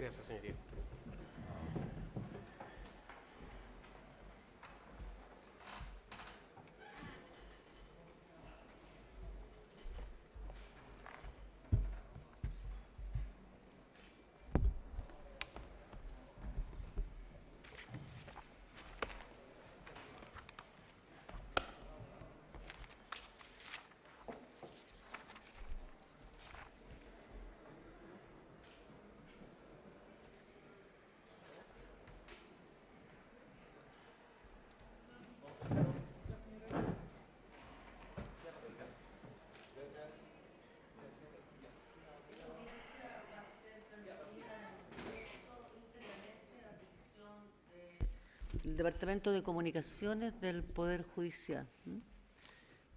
Gracias, señoría. El Departamento de Comunicaciones del Poder Judicial.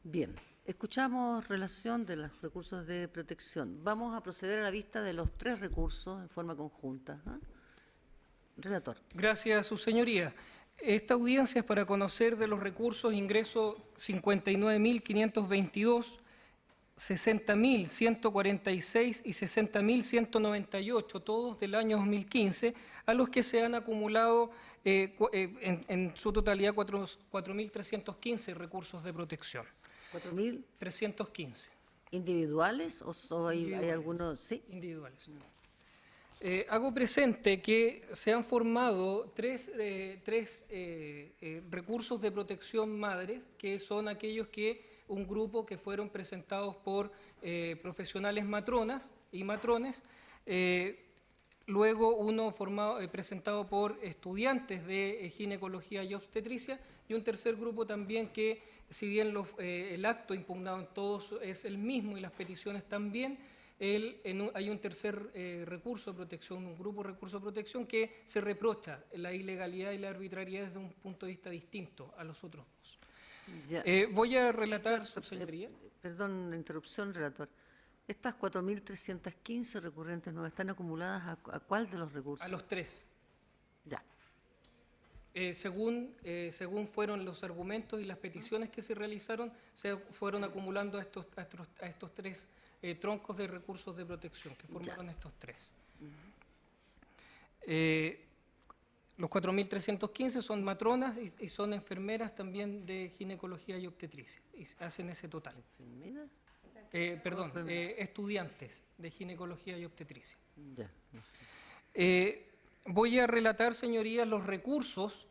Bien, escuchamos relación de los recursos de protección. Vamos a proceder a la vista de los 3 recursos en forma conjunta. Relator. Gracias, su señoría. Esta audiencia es para conocer de los recursos ingreso 59.522, 60.146 y 60.198, todos del año 2015, a los que se han acumulado en su totalidad 4.315 recursos de protección. 4.315. ¿Individuales o hay algunos? Sí. Individuales. Hago presente que se han formado tres recursos de protección madres, que son aquellos un grupo que fueron presentados por profesionales matronas y matrones, luego uno presentado por estudiantes de ginecología y obstetricia, y un tercer grupo también que, si bien el acto impugnado en todos es el mismo y las peticiones también, hay un tercer recurso de protección, un grupo de recurso de protección que se reprocha la ilegalidad y la arbitrariedad desde un punto de vista distinto a los otros dos. Voy a relatar, su señoría. Perdón la interrupción, relator. Estas 4.315 recurrentes nuevas están acumuladas ¿a cuál de los recursos? A los 3. Ya. Según fueron los argumentos y las peticiones que se realizaron, se fueron acumulando a estos 3 troncos de recursos de protección que formaron estos 3. Los 4.315 son matronas y son enfermeras también de ginecología y obstetricia, y hacen ese total. ¿Enfermeras? Estudiantes de ginecología y obstetricia. Ya, no sé. Voy a relatar, señorías, los recursos,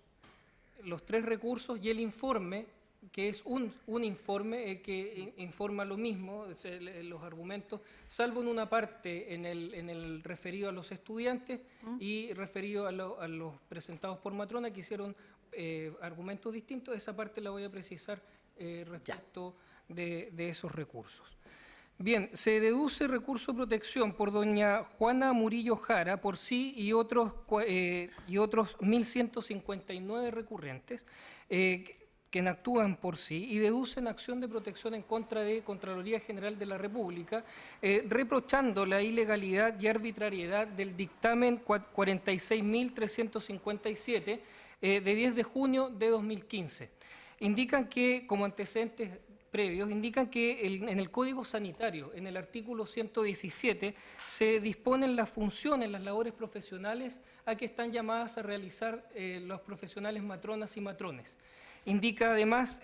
los 3 recursos y el informe, que es un informe que informa lo mismo, los argumentos, salvo en una parte en el referido a los estudiantes y referido a los presentados por matrona, que hicieron argumentos distintos. Esa parte la voy a precisar respecto de esos recursos. Bien, se deduce recurso de protección por doña Juana Murillo Jara por sí y otros 1.159 recurrentes que actúan por sí y deducen acción de protección en contra de Contraloría General de la República, reprochando la ilegalidad y arbitrariedad del dictamen 46.357 de 10 de junio de 2015. Indican que, como antecedentes previos, indican que en el Código Sanitario, en el artículo 117, se disponen las funciones, las labores profesionales a que están llamadas a realizar los profesionales matronas y matrones. Indica además,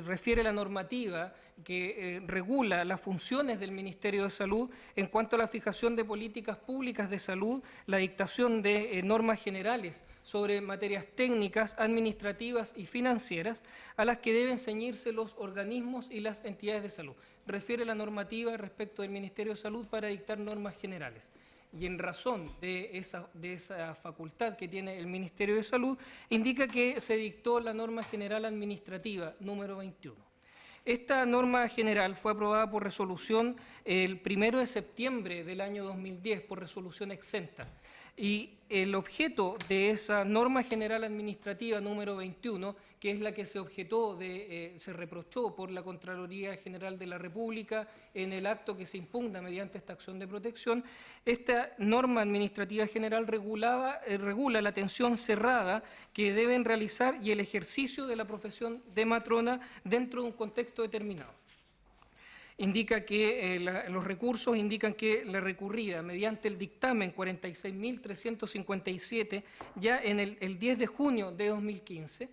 refiere a la normativa que regula las funciones del Ministerio de Salud en cuanto a la fijación de políticas públicas de salud, la dictación de normas generales sobre materias técnicas, administrativas y financieras a las que deben ceñirse los organismos y las entidades de salud. Refiere a la normativa respecto del Ministerio de Salud para dictar normas generales. Y en razón de esa facultad que tiene el Ministerio de Salud, indica que se dictó la norma general administrativa número 21. Esta norma general fue aprobada por resolución el 1 de septiembre del año 2010, por resolución exenta. Y el objeto de esa norma general administrativa número 21, que es la que se se reprochó por la Contraloría General de la República en el acto que se impugna mediante esta acción de protección, esta norma administrativa general regula la atención cerrada que deben realizar y el ejercicio de la profesión de matrona dentro de un contexto determinado. indica que los recursos indican que la recurrida mediante el dictamen 46.357 ya en el 10 de junio de 2015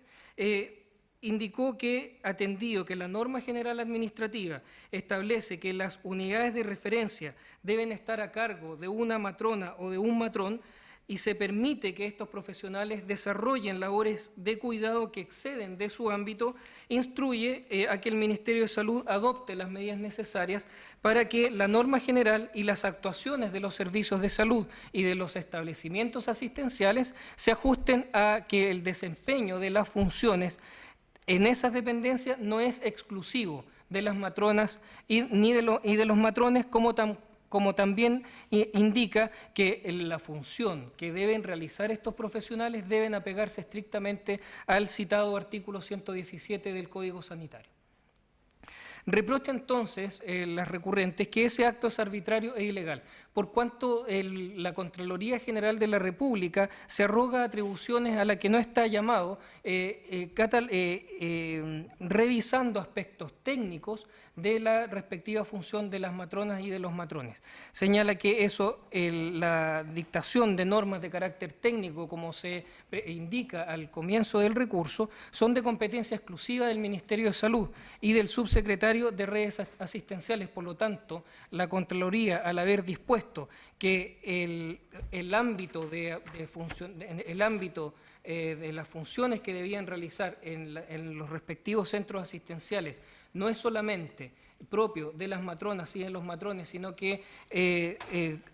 indicó que, atendido que la norma general administrativa establece que las unidades de referencia deben estar a cargo de una matrona o de un matrón, y se permite que estos profesionales desarrollen labores de cuidado que exceden de su ámbito, instruye a que el Ministerio de Salud adopte las medidas necesarias para que la norma general y las actuaciones de los servicios de salud y de los establecimientos asistenciales se ajusten a que el desempeño de las funciones en esas dependencias no es exclusivo de las matronas ni de los matrones, como también indica que la función que deben realizar estos profesionales deben apegarse estrictamente al citado artículo 117 del Código Sanitario. Reprocha entonces las recurrentes que ese acto es arbitrario e ilegal, por cuanto la Contraloría General de la República se arroga atribuciones a las que no está llamado, revisando aspectos técnicos de la respectiva función de las matronas y de los matrones. Señala que la dictación de normas de carácter técnico, como se indica al comienzo del recurso, son de competencia exclusiva del Ministerio de Salud y del subsecretario de Redes Asistenciales. Por lo tanto, la Contraloría, al haber dispuesto que el ámbito de las funciones que debían realizar en los respectivos centros asistenciales no es solamente propio de las matronas y de los matrones, sino que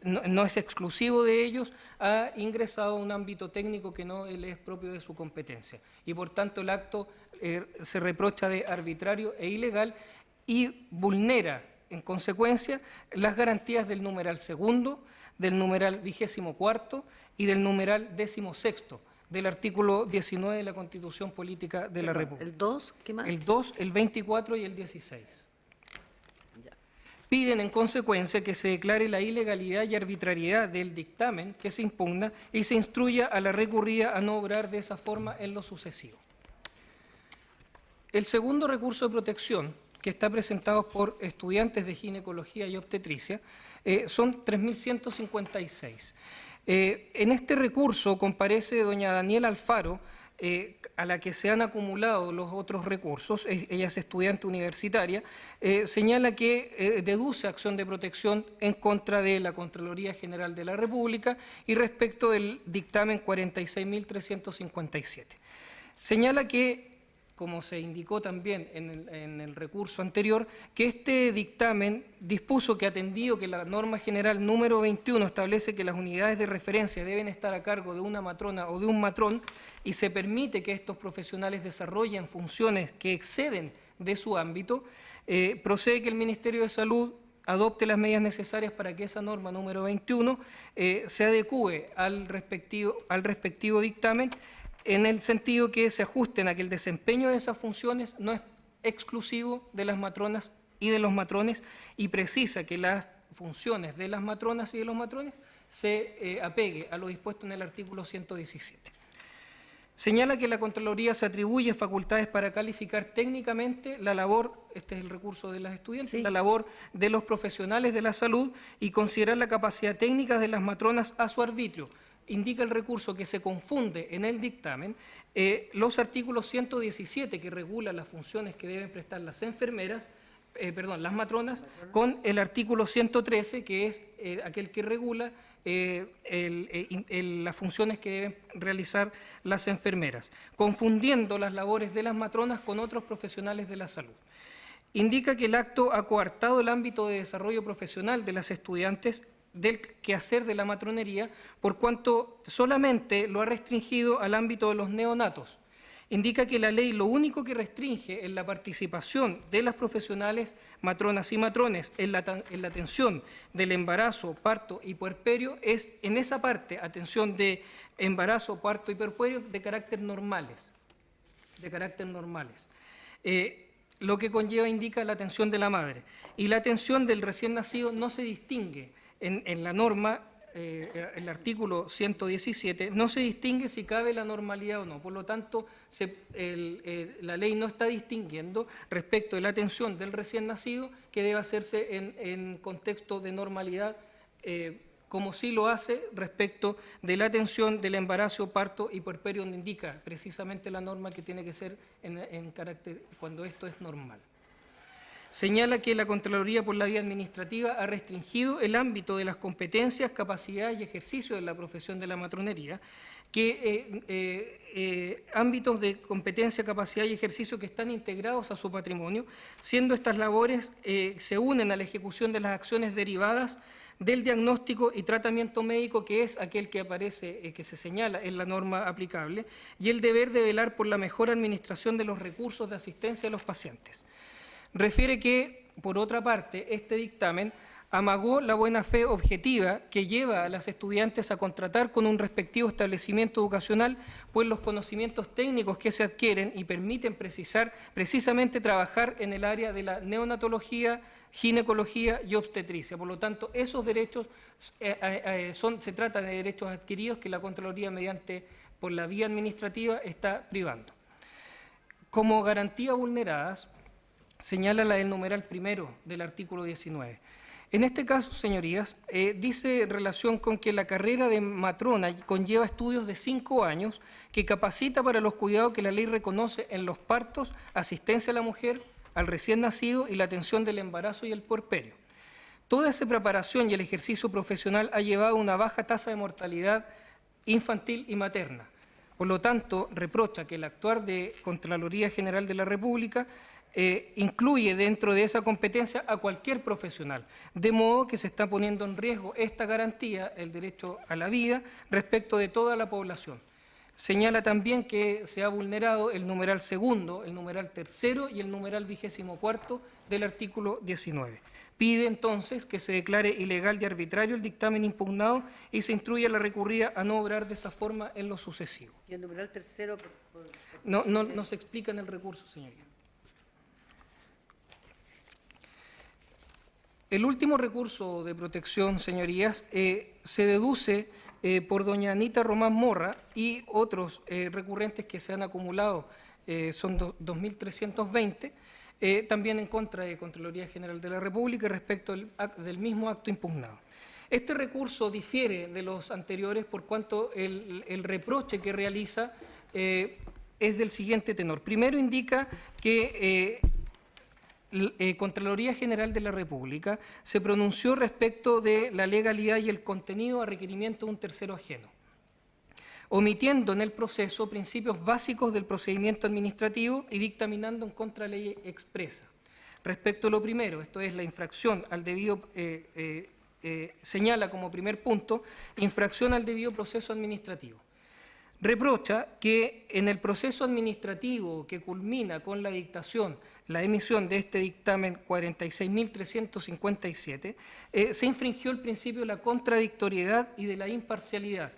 no es exclusivo de ellos, ha ingresado a un ámbito técnico que no le es propio de su competencia. Y por tanto el acto se reprocha de arbitrario e ilegal y vulnera, en consecuencia, las garantías del numeral segundo, del numeral 24º y del numeral 16º del artículo 19 de la Constitución Política de la República. ¿El 2? ¿Qué más? El 2, el 24 y el 16. Piden, en consecuencia, que se declare la ilegalidad y arbitrariedad del dictamen que se impugna y se instruya a la recurrida a no obrar de esa forma en lo sucesivo. El segundo recurso de protección, que está presentado por estudiantes de ginecología y obstetricia, son 3.156. En este recurso comparece doña Daniela Alfaro, a la que se han acumulado los otros recursos. Ella es estudiante universitaria, señala que deduce acción de protección en contra de la Contraloría General de la República y respecto del dictamen 46.357. Señala que, como se indicó también en el recurso anterior, que este dictamen dispuso que, atendido que la norma general número 21 establece que las unidades de referencia deben estar a cargo de una matrona o de un matrón y se permite que estos profesionales desarrollen funciones que exceden de su ámbito, procede que el Ministerio de Salud adopte las medidas necesarias para que esa norma número 21 se adecúe al respectivo dictamen, en el sentido que se ajusten a que el desempeño de esas funciones no es exclusivo de las matronas y de los matrones, y precisa que las funciones de las matronas y de los matrones se apegue a lo dispuesto en el artículo 117. Señala que la Contraloría se atribuye facultades para calificar técnicamente la labor, este es el recurso de las estudiantes, sí, la labor de los profesionales de la salud y considerar la capacidad técnica de las matronas a su arbitrio. Indica el recurso que se confunde en el dictamen los artículos 117, que regula las funciones que deben prestar las las matronas, con el artículo 113, que es aquel que regula las funciones que deben realizar las enfermeras, confundiendo las labores de las matronas con otros profesionales de la salud. Indica que el acto ha coartado el ámbito de desarrollo profesional de las estudiantes del quehacer de la matronería, por cuanto solamente lo ha restringido al ámbito de los neonatos. Indica que la ley lo único que restringe en la participación de las profesionales, matronas y matrones, en la atención del embarazo, parto y puerperio, es en esa parte, atención de embarazo, parto y puerperio, de carácter normales. Lo que conlleva, indica, la atención de la madre. Y la atención del recién nacido no se distingue en la norma el artículo 117, no se distingue si cabe la normalidad o no. Por lo tanto, la ley no está distinguiendo respecto de la atención del recién nacido que debe hacerse en contexto de normalidad, como sí lo hace respecto de la atención del embarazo, parto y puerperio, donde indica precisamente la norma que tiene que ser en carácter cuando esto es normal. Señala que la Contraloría por la vía administrativa ha restringido el ámbito de las competencias, capacidades y ejercicio de la profesión de la matronería, ámbitos de competencia, capacidad y ejercicio que están integrados a su patrimonio, siendo estas labores se unen a la ejecución de las acciones derivadas del diagnóstico y tratamiento médico, que es aquel que aparece, que se señala en la norma aplicable, y el deber de velar por la mejor administración de los recursos de asistencia a los pacientes. Refiere que, por otra parte, este dictamen amagó la buena fe objetiva que lleva a las estudiantes a contratar con un respectivo establecimiento educacional, pues los conocimientos técnicos que se adquieren y permiten precisamente trabajar en el área de la neonatología, ginecología y obstetricia. Por lo tanto, esos derechos se trata de derechos adquiridos que la Contraloría, por la vía administrativa, está privando. Como garantía vulneradas, señala la del numeral primero del artículo 19. En este caso, señorías, dice en relación con que la carrera de matrona conlleva estudios de 5 años que capacita para los cuidados que la ley reconoce en los partos, asistencia a la mujer, al recién nacido y la atención del embarazo y el puerperio. Toda esa preparación y el ejercicio profesional ha llevado a una baja tasa de mortalidad infantil y materna. Por lo tanto, reprocha que el actuar de Contraloría General de la República incluye dentro de esa competencia a cualquier profesional, de modo que se está poniendo en riesgo esta garantía, el derecho a la vida, respecto de toda la población. Señala también que se ha vulnerado el numeral segundo, el numeral tercero y el numeral 24 del artículo 19. Pide entonces que se declare ilegal y arbitrario el dictamen impugnado y se instruya a la recurrida a no obrar de esa forma en lo sucesivo. ¿Y el numeral tercero? No se explica en el recurso, señoría. El último recurso de protección, señorías, se deduce por doña Anita Román Morra y otros recurrentes que se han acumulado, son 2.320, también en contra de Contraloría General de la República respecto del mismo acto impugnado. Este recurso difiere de los anteriores por cuanto el reproche que realiza es del siguiente tenor. Primero indica que Contraloría General de la República se pronunció respecto de la legalidad y el contenido a requerimiento de un tercero ajeno, omitiendo en el proceso principios básicos del procedimiento administrativo y dictaminando en contra de la ley expresa. Respecto a lo primero, esto es la infracción al debido, señala como primer punto, infracción al debido proceso administrativo. Reprocha que en el proceso administrativo que culmina con la dictación, la emisión de este dictamen 46.357, se infringió el principio de la contradictoriedad y de la imparcialidad,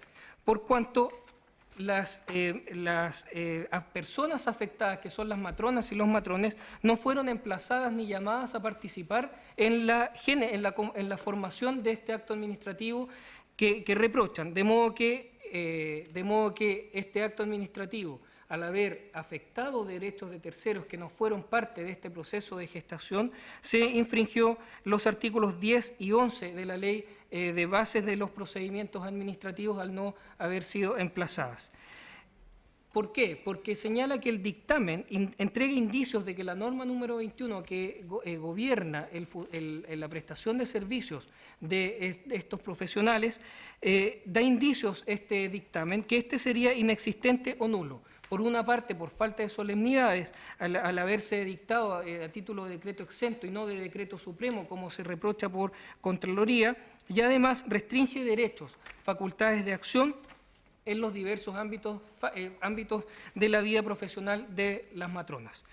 por cuanto las personas afectadas, que son las matronas y los matrones, no fueron emplazadas ni llamadas a participar en la formación de este acto administrativo que reprochan, de modo que este acto administrativo, al haber afectado derechos de terceros que no fueron parte de este proceso de gestación, se infringió los artículos 10 y 11 de la Ley de Bases de los Procedimientos Administrativos al no haber sido emplazadas. ¿Por qué? Porque señala que el dictamen entrega indicios de que la norma número 21 que gobierna la prestación de servicios de estos profesionales, da indicios este dictamen que este sería inexistente o nulo. Por una parte, por falta de solemnidades, al haberse dictado a título de decreto exento y no de decreto supremo, como se reprocha por Contraloría, y además restringe derechos, facultades de acción en los diversos ámbitos de la vida profesional de las matronas.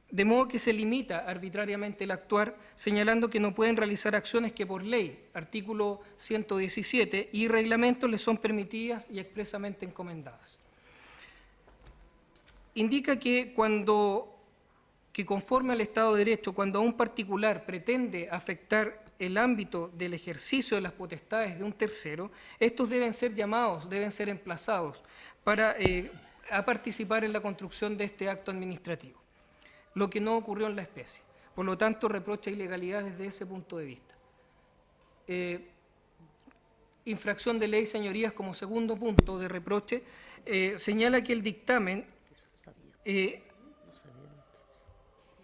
De modo que se limita arbitrariamente el actuar, señalando que no pueden realizar acciones que por ley, artículo 117, y reglamentos les son permitidas y expresamente encomendadas. Indica que conforme al Estado de Derecho, cuando un particular pretende afectar el ámbito del ejercicio de las potestades de un tercero, estos deben ser llamados, deben ser emplazados para a participar en la construcción de este acto administrativo, lo que no ocurrió en la especie. Por lo tanto, reprocha ilegalidad desde ese punto de vista. Infracción de ley, señorías, como segundo punto de reproche, señala que el dictamen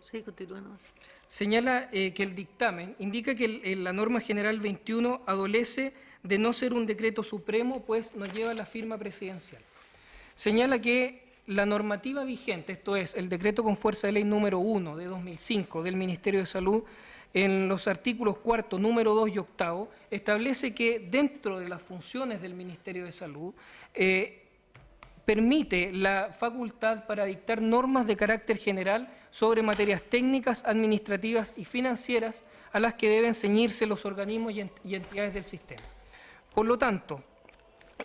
Sí, continúa nomás. señala que el dictamen indica que la norma general 21 adolece de no ser un decreto supremo, pues no lleva la firma presidencial. Señala que la normativa vigente, esto es, el decreto con fuerza de ley número 1 de 2005 del Ministerio de Salud, en los artículos 4, número 2 y 8, establece que dentro de las funciones del Ministerio de Salud permite la facultad para dictar normas de carácter general sobre materias técnicas, administrativas y financieras a las que deben ceñirse los organismos y entidades del sistema. Por lo tanto,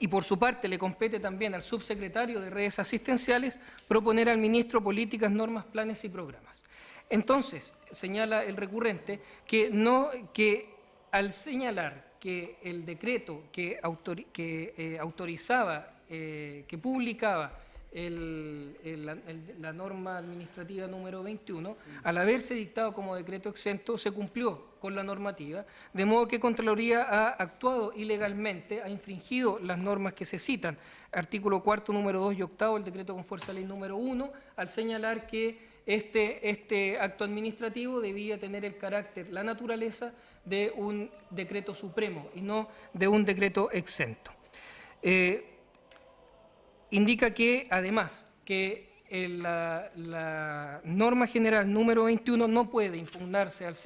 y por su parte le compete también al subsecretario de redes asistenciales proponer al ministro políticas, normas, planes y programas. Entonces, señala el recurrente que al señalar que el decreto que autorizaba, que publicaba la norma administrativa número 21, al haberse dictado como decreto exento, se cumplió con la normativa, de modo que Contraloría ha actuado ilegalmente, ha infringido las normas que se citan, artículo 4, número 2 y 8 del decreto con fuerza de ley número 1, al señalar que este acto administrativo debía tener el carácter, la naturaleza de un decreto supremo y no de un decreto exento. Indica que, además, que la norma general número 21 no puede impugnarse al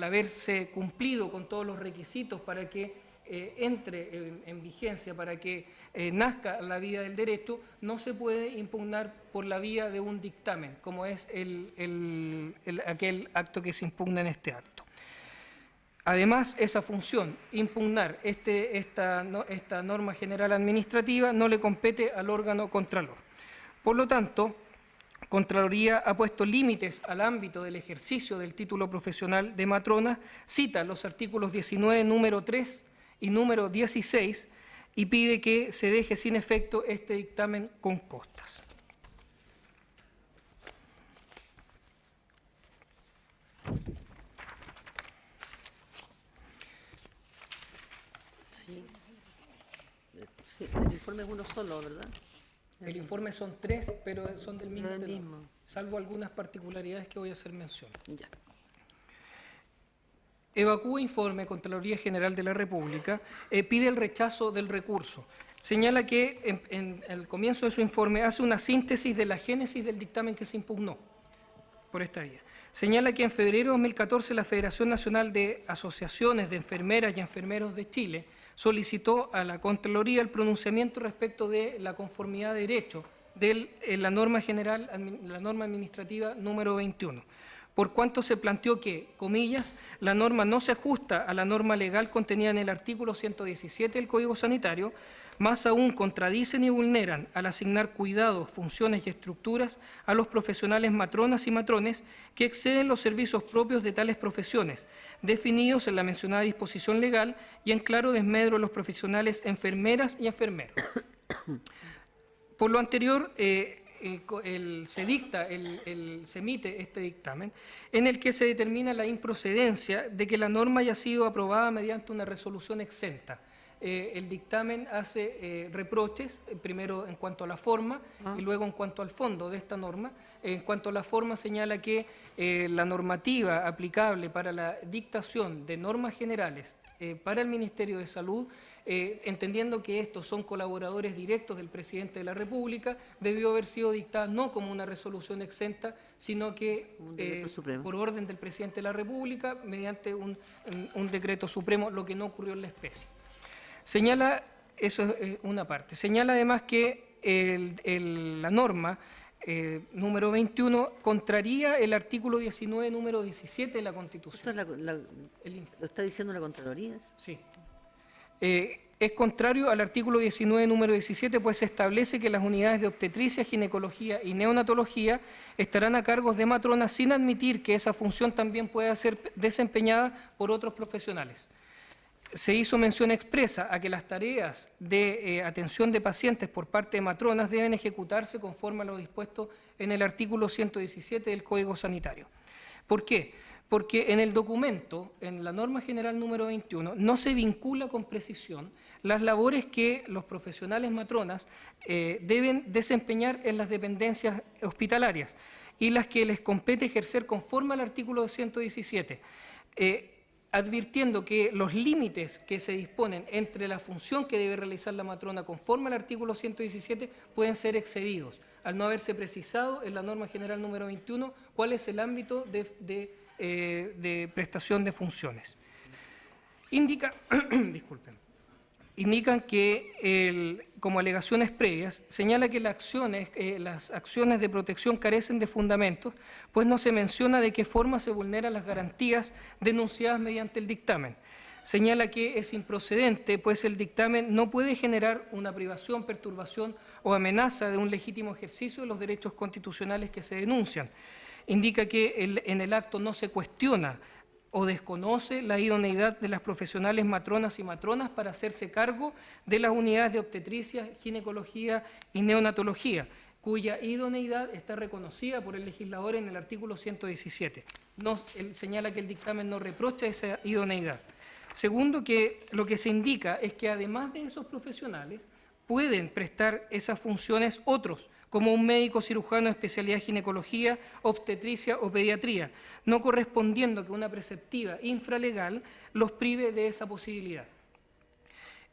haberse cumplido con todos los requisitos para que entre en vigencia, para que nazca la vía del derecho, no se puede impugnar por la vía de un dictamen, como es aquel acto que se impugna en este acto. Además, esa función, impugnar esta norma general administrativa, no le compete al órgano contralor. Por lo tanto, Contraloría ha puesto límites al ámbito del ejercicio del título profesional de matrona, cita los artículos 19, número 3 y número 16, y pide que se deje sin efecto este dictamen con costas. Sí, el informe es uno solo, ¿verdad? El informe son 3, pero son del mismo Del tenor, mismo. salvo algunas particularidades que voy a hacer mención. Ya. Evacúa informe Contraloría General de la República, pide el rechazo del recurso. Señala que en el comienzo de su informe hace una síntesis de la génesis del dictamen que se impugnó por esta vía. Señala que en febrero de 2014 la Federación Nacional de Asociaciones de Enfermeras y Enfermeros de Chile solicitó a la Contraloría el pronunciamiento respecto de la conformidad de derecho de la norma general, la norma administrativa número 21, por cuanto se planteó que, comillas, la norma no se ajusta a la norma legal contenida en el artículo 117 del Código Sanitario, más aún contradicen y vulneran al asignar cuidados, funciones y estructuras a los profesionales matronas y matrones que exceden los servicios propios de tales profesiones, definidos en la mencionada disposición legal y en claro desmedro de los profesionales enfermeras y enfermeros. Por lo anterior, se emite este dictamen en el que se determina la improcedencia de que la norma haya sido aprobada mediante una resolución exenta. El dictamen hace reproches, primero en cuanto a la forma y luego en cuanto al fondo de esta norma. En cuanto a la forma, señala que la normativa aplicable para la dictación de normas generales para el Ministerio de Salud, entendiendo que estos son colaboradores directos del Presidente de la República, debió haber sido dictada no como una resolución exenta, sino que por orden del Presidente de la República, mediante un decreto supremo, lo que no ocurrió en la especie. Señala, eso es una parte, señala además que la norma número 21 contraría el artículo 19, número 17 de la Constitución. ¿Eso es lo está diciendo la Contraloría? Sí. Es contrario al artículo 19, número 17, pues se establece que las unidades de obstetricia, ginecología y neonatología estarán a cargo de matronas sin admitir que esa función también pueda ser desempeñada por otros profesionales. Se hizo mención expresa a que las tareas de atención de pacientes por parte de matronas deben ejecutarse conforme a lo dispuesto en el artículo 117 del Código Sanitario. ¿Por qué? Porque en el documento, en la norma general número 21, no se vincula con precisión las labores que los profesionales matronas deben desempeñar en las dependencias hospitalarias y las que les compete ejercer conforme al artículo 117. Advirtiendo que los límites que se disponen entre la función que debe realizar la matrona conforme al artículo 117 pueden ser excedidos, al no haberse precisado en la norma general número 21 cuál es el ámbito de prestación de funciones. Indican que, como alegaciones previas, señala que las acciones de protección carecen de fundamentos, pues no se menciona de qué forma se vulneran las garantías denunciadas mediante el dictamen. Señala que es improcedente, pues el dictamen no puede generar una privación, perturbación o amenaza de un legítimo ejercicio de los derechos constitucionales que se denuncian. Indica que en el acto no se cuestiona o desconoce la idoneidad de las profesionales matronas y matronas para hacerse cargo de las unidades de obstetricia, ginecología y neonatología, cuya idoneidad está reconocida por el legislador en el artículo 117. Él señala que el dictamen no reprocha esa idoneidad. Segundo, que lo que se indica es que además de esos profesionales pueden prestar esas funciones otros, como un médico cirujano de especialidad ginecología, obstetricia o pediatría, no correspondiendo que una preceptiva infralegal los prive de esa posibilidad.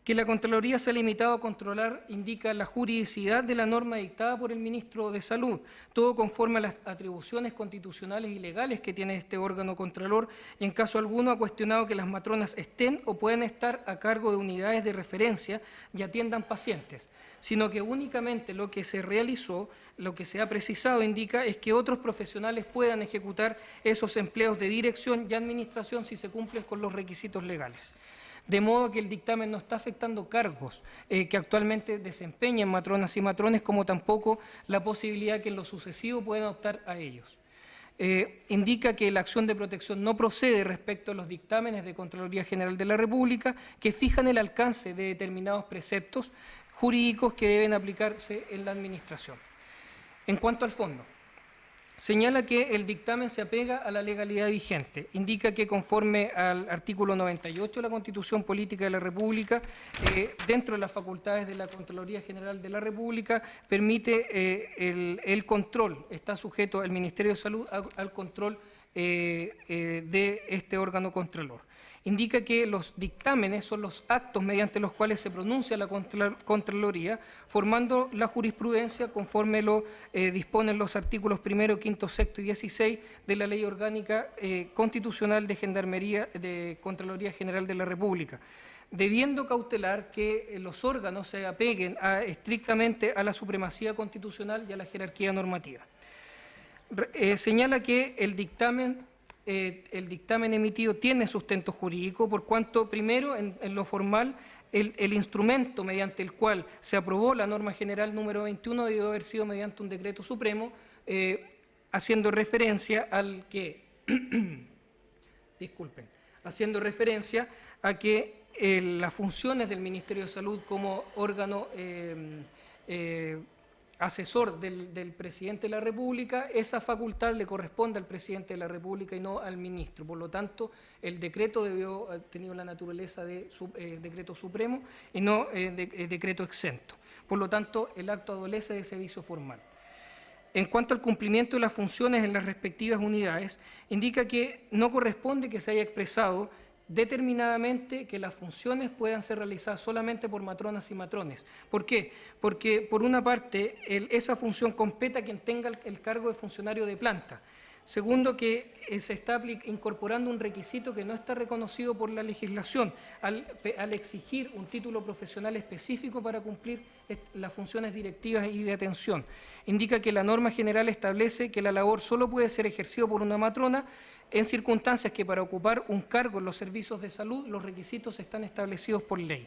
Que la Contraloría se ha limitado a controlar indica la juridicidad de la norma dictada por el Ministro de Salud, todo conforme a las atribuciones constitucionales y legales que tiene este órgano contralor, y en caso alguno ha cuestionado que las matronas estén o puedan estar a cargo de unidades de referencia y atiendan pacientes, sino que únicamente lo que se realizó, lo que se ha precisado indica es que otros profesionales puedan ejecutar esos empleos de dirección y administración si se cumplen con los requisitos legales. De modo que el dictamen no está afectando cargos que actualmente desempeñan matronas y matrones, como tampoco la posibilidad que en lo sucesivo puedan optar a ellos. Indica que la acción de protección no procede respecto a los dictámenes de Contraloría General de la República que fijan el alcance de determinados preceptos jurídicos que deben aplicarse en la administración. En cuanto al fondo, señala que el dictamen se apega a la legalidad vigente. Indica que conforme al artículo 98 de la Constitución Política de la República, dentro de las facultades de la Contraloría General de la República, permite el control, está sujeto el Ministerio de Salud al control de este órgano contralor. Indica que los dictámenes son los actos mediante los cuales se pronuncia la Contraloría, formando la jurisprudencia conforme lo disponen los artículos 1, 5, 6 y 16 de la Ley Orgánica Constitucional de Gendarmería de Contraloría General de la República, debiendo cautelar que los órganos se apeguen estrictamente a la supremacía constitucional y a la jerarquía normativa. Señala que el dictamen emitido tiene sustento jurídico, por cuanto, primero, en lo formal, el instrumento mediante el cual se aprobó la norma general número 21 debió haber sido mediante un decreto supremo, haciendo referencia al que, haciendo referencia a que las funciones del Ministerio de Salud como órgano asesor del presidente de la República, esa facultad le corresponde al presidente de la República y no al ministro. Por lo tanto, el decreto debió haber tenido la naturaleza de decreto supremo y no decreto exento. Por lo tanto, el acto adolece de ese vicio formal. En cuanto al cumplimiento de las funciones en las respectivas unidades, indica que no corresponde que se haya expresado determinadamente que las funciones puedan ser realizadas solamente por matronas y matrones. ¿Por qué? Porque, por una parte, esa función compete a quien tenga el cargo de funcionario de planta. Segundo, que se está incorporando un requisito que no está reconocido por la legislación al exigir un título profesional específico para cumplir las funciones directivas y de atención. Indica que la norma general establece que la labor solo puede ser ejercida por una matrona en circunstancias que para ocupar un cargo en los servicios de salud los requisitos están establecidos por ley.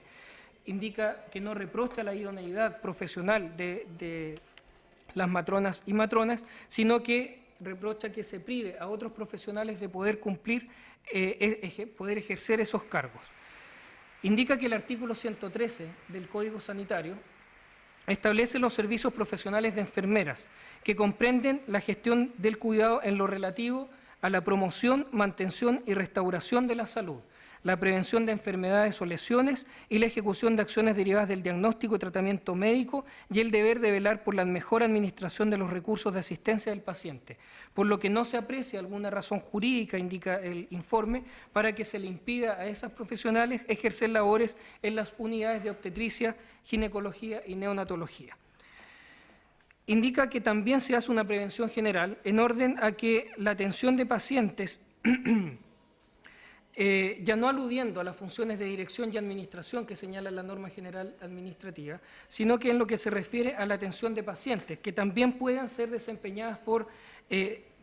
indica que no reprocha la idoneidad profesional de las matronas y matronas, sino que reprocha que se prive a otros profesionales de poder cumplir, poder ejercer esos cargos. Indica que el artículo 113 del Código Sanitario establece los servicios profesionales de enfermeras, que comprenden la gestión del cuidado en lo relativo a la promoción, mantención y restauración de la salud, la prevención de enfermedades o lesiones y la ejecución de acciones derivadas del diagnóstico y tratamiento médico y el deber de velar por la mejor administración de los recursos de asistencia del paciente, por lo que no se aprecia alguna razón jurídica, indica el informe, para que se le impida a esas profesionales ejercer labores en las unidades de obstetricia, ginecología y neonatología. Indica que también se hace una prevención general en orden a que la atención de pacientes ya no aludiendo a las funciones de dirección y administración que señala la norma general administrativa, sino que en lo que se refiere a la atención de pacientes, que también puedan ser desempeñadas por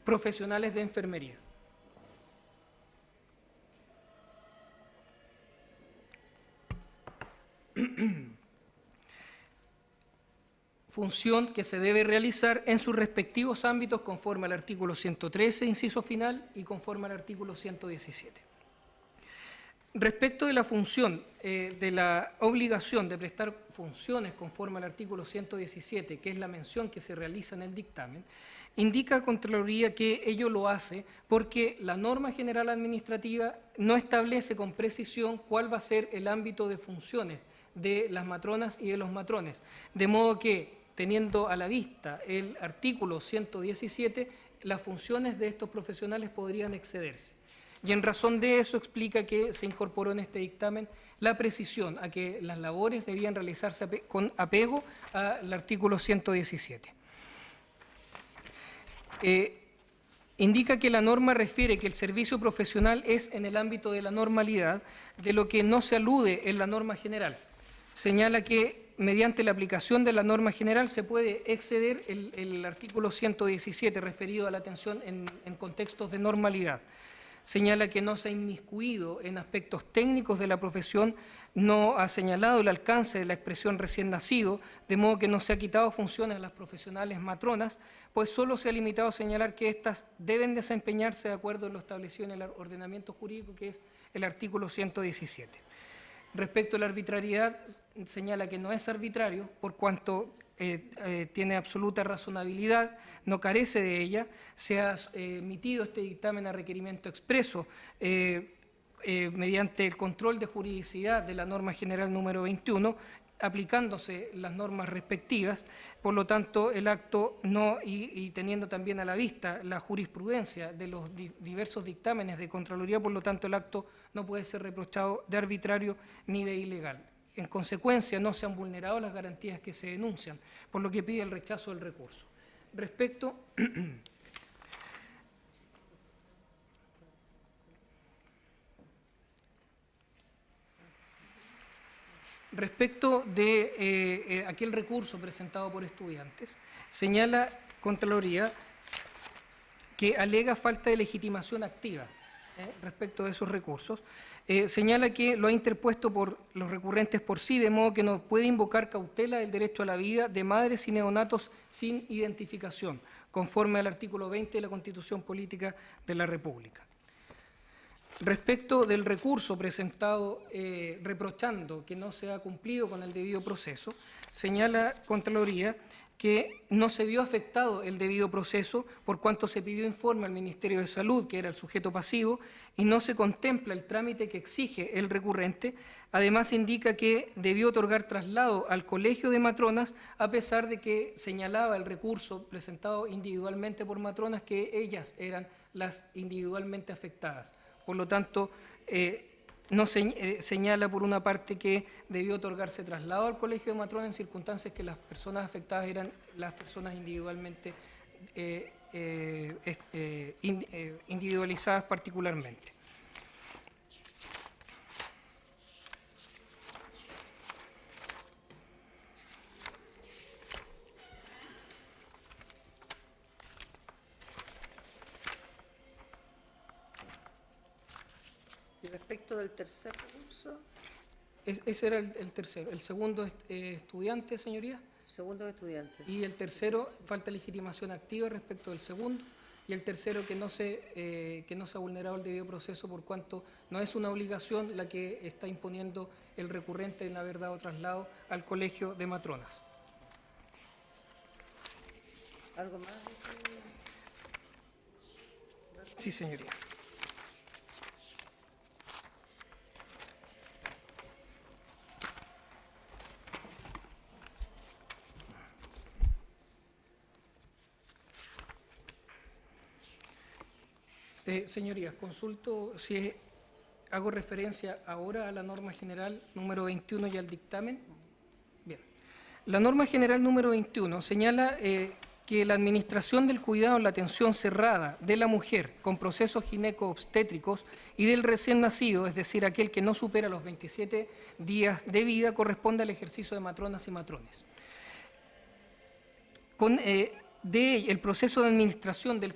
profesionales de enfermería. Función que se debe realizar en sus respectivos ámbitos conforme al artículo 113, inciso final, y conforme al artículo 117. Respecto de la función, de la obligación de prestar funciones conforme al artículo 117, que es la mención que se realiza en el dictamen, indica Contraloría que ello lo hace porque la norma general administrativa no establece con precisión cuál va a ser el ámbito de funciones de las matronas y de los matrones, de modo que, teniendo a la vista el artículo 117, las funciones de estos profesionales podrían excederse. Y en razón de eso explica que se incorporó en este dictamen la precisión a que las labores debían realizarse con apego al artículo 117. Indica que la norma refiere que el servicio profesional es en el ámbito de la normalidad, de lo que no se alude en la norma general. Señala que mediante la aplicación de la norma general se puede exceder el artículo 117 referido a la atención en contextos de normalidad. Señala que no se ha inmiscuido en aspectos técnicos de la profesión, no ha señalado el alcance de la expresión recién nacido, de modo que no se ha quitado funciones a las profesionales matronas, pues solo se ha limitado a señalar que éstas deben desempeñarse de acuerdo a lo establecido en el ordenamiento jurídico, que es el artículo 117. Respecto a la arbitrariedad, señala que no es arbitrario, por cuanto tiene absoluta razonabilidad, no carece de ella, se ha emitido este dictamen a requerimiento expreso mediante el control de juridicidad de la norma general número 21, aplicándose las normas respectivas, por lo tanto el acto no, y teniendo también a la vista la jurisprudencia de los diversos dictámenes de Contraloría, por lo tanto el acto no puede ser reprochado de arbitrario ni de ilegal. En consecuencia, no se han vulnerado las garantías que se denuncian, por lo que pide el rechazo del recurso. Respecto de aquel recurso presentado por estudiantes, señala Contraloría que alega falta de legitimación activa respecto de esos recursos. Señala que lo ha interpuesto por los recurrentes por sí, de modo que no puede invocar cautela del derecho a la vida de madres y neonatos sin identificación, conforme al artículo 20 de la Constitución Política de la República. Respecto del recurso presentado reprochando que no se ha cumplido con el debido proceso, señala Contraloría que no se vio afectado el debido proceso por cuanto se pidió informe al Ministerio de Salud, que era el sujeto pasivo, y no se contempla el trámite que exige el recurrente. Además, indica que debió otorgar traslado al Colegio de Matronas, a pesar de que señalaba el recurso presentado individualmente por matronas que ellas eran las individualmente afectadas. Por lo tanto, no señala por una parte que debió otorgarse traslado al Colegio de Matronas en circunstancias que las personas afectadas eran las personas individualmente individualizadas particularmente. Y respecto del tercer recurso, Ese era el tercero. El segundo, estudiante, señoría. Segundo estudiante. Y el tercero, falta legitimación activa respecto del segundo. Y el tercero, que no se ha vulnerado el debido proceso por cuanto no es una obligación la que está imponiendo el recurrente en haber dado traslado al colegio de matronas. ¿Algo más? Sí, señoría. Señorías, consulto si hago referencia ahora a la norma general número 21 y al dictamen. Bien. La norma general número 21 señala que la administración del cuidado en la atención cerrada de la mujer con procesos gineco-obstétricos y del recién nacido, es decir, aquel que no supera los 27 días de vida, corresponde al ejercicio de matronas y matrones. El proceso de administración del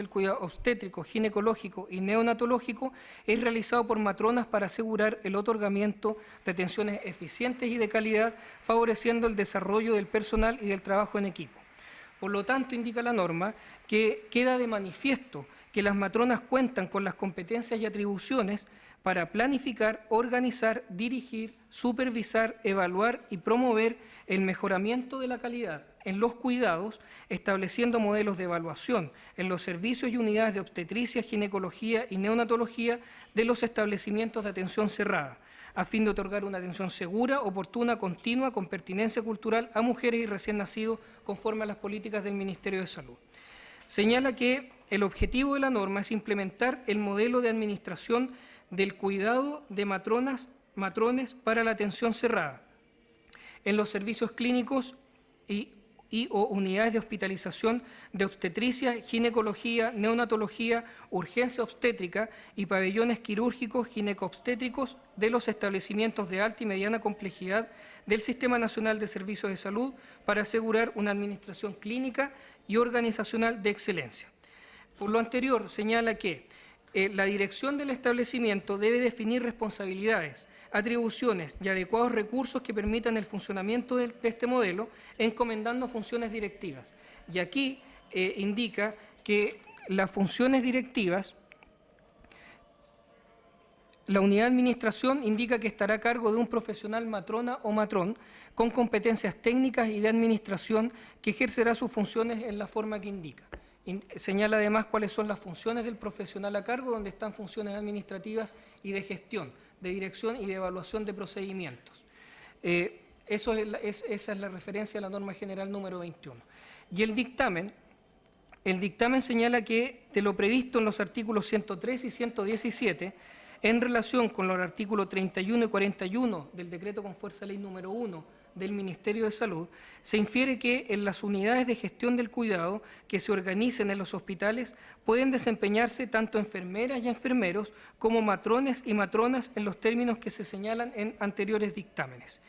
cuidado obstétrico, ginecológico y neonatológico es realizado por matronas para asegurar el otorgamiento de atenciones eficientes y de calidad, favoreciendo el desarrollo del personal y del trabajo en equipo. Por lo tanto, indica la norma que queda de manifiesto que las matronas cuentan con las competencias y atribuciones para planificar, organizar, dirigir, supervisar, evaluar y promover el mejoramiento de la calidad en los cuidados, estableciendo modelos de evaluación en los servicios y unidades de obstetricia, ginecología y neonatología de los establecimientos de atención cerrada, a fin de otorgar una atención segura, oportuna, continua, con pertinencia cultural a mujeres y recién nacidos, conforme a las políticas del Ministerio de Salud. Señala que el objetivo de la norma es implementar el modelo de administración del cuidado de matrones para la atención cerrada en los servicios clínicos y o unidades de hospitalización de obstetricia, ginecología, neonatología, urgencia obstétrica y pabellones quirúrgicos gineco-obstétricos de los establecimientos de alta y mediana complejidad del Sistema Nacional de Servicios de Salud para asegurar una administración clínica y organizacional de excelencia. Por lo anterior, señala que la dirección del establecimiento debe definir responsabilidades, atribuciones y adecuados recursos que permitan el funcionamiento de este modelo, encomendando funciones directivas. Y aquí indica que las funciones directivas, la unidad de administración indica que estará a cargo de un profesional matrona o matrón con competencias técnicas y de administración que ejercerá sus funciones en la forma que indica. Señala además cuáles son las funciones del profesional a cargo, donde están funciones administrativas y de gestión, de dirección y de evaluación de procedimientos. Esa es la referencia a la norma general número 21. Y el dictamen señala que de lo previsto en los artículos 103 y 117, en relación con los artículos 31 y 41 del decreto con fuerza ley número 1 del Ministerio de Salud, se infiere que en las unidades de gestión del cuidado que se organicen en los hospitales pueden desempeñarse tanto enfermeras y enfermeros como matrones y matronas en los términos que se señalan en anteriores dictámenes.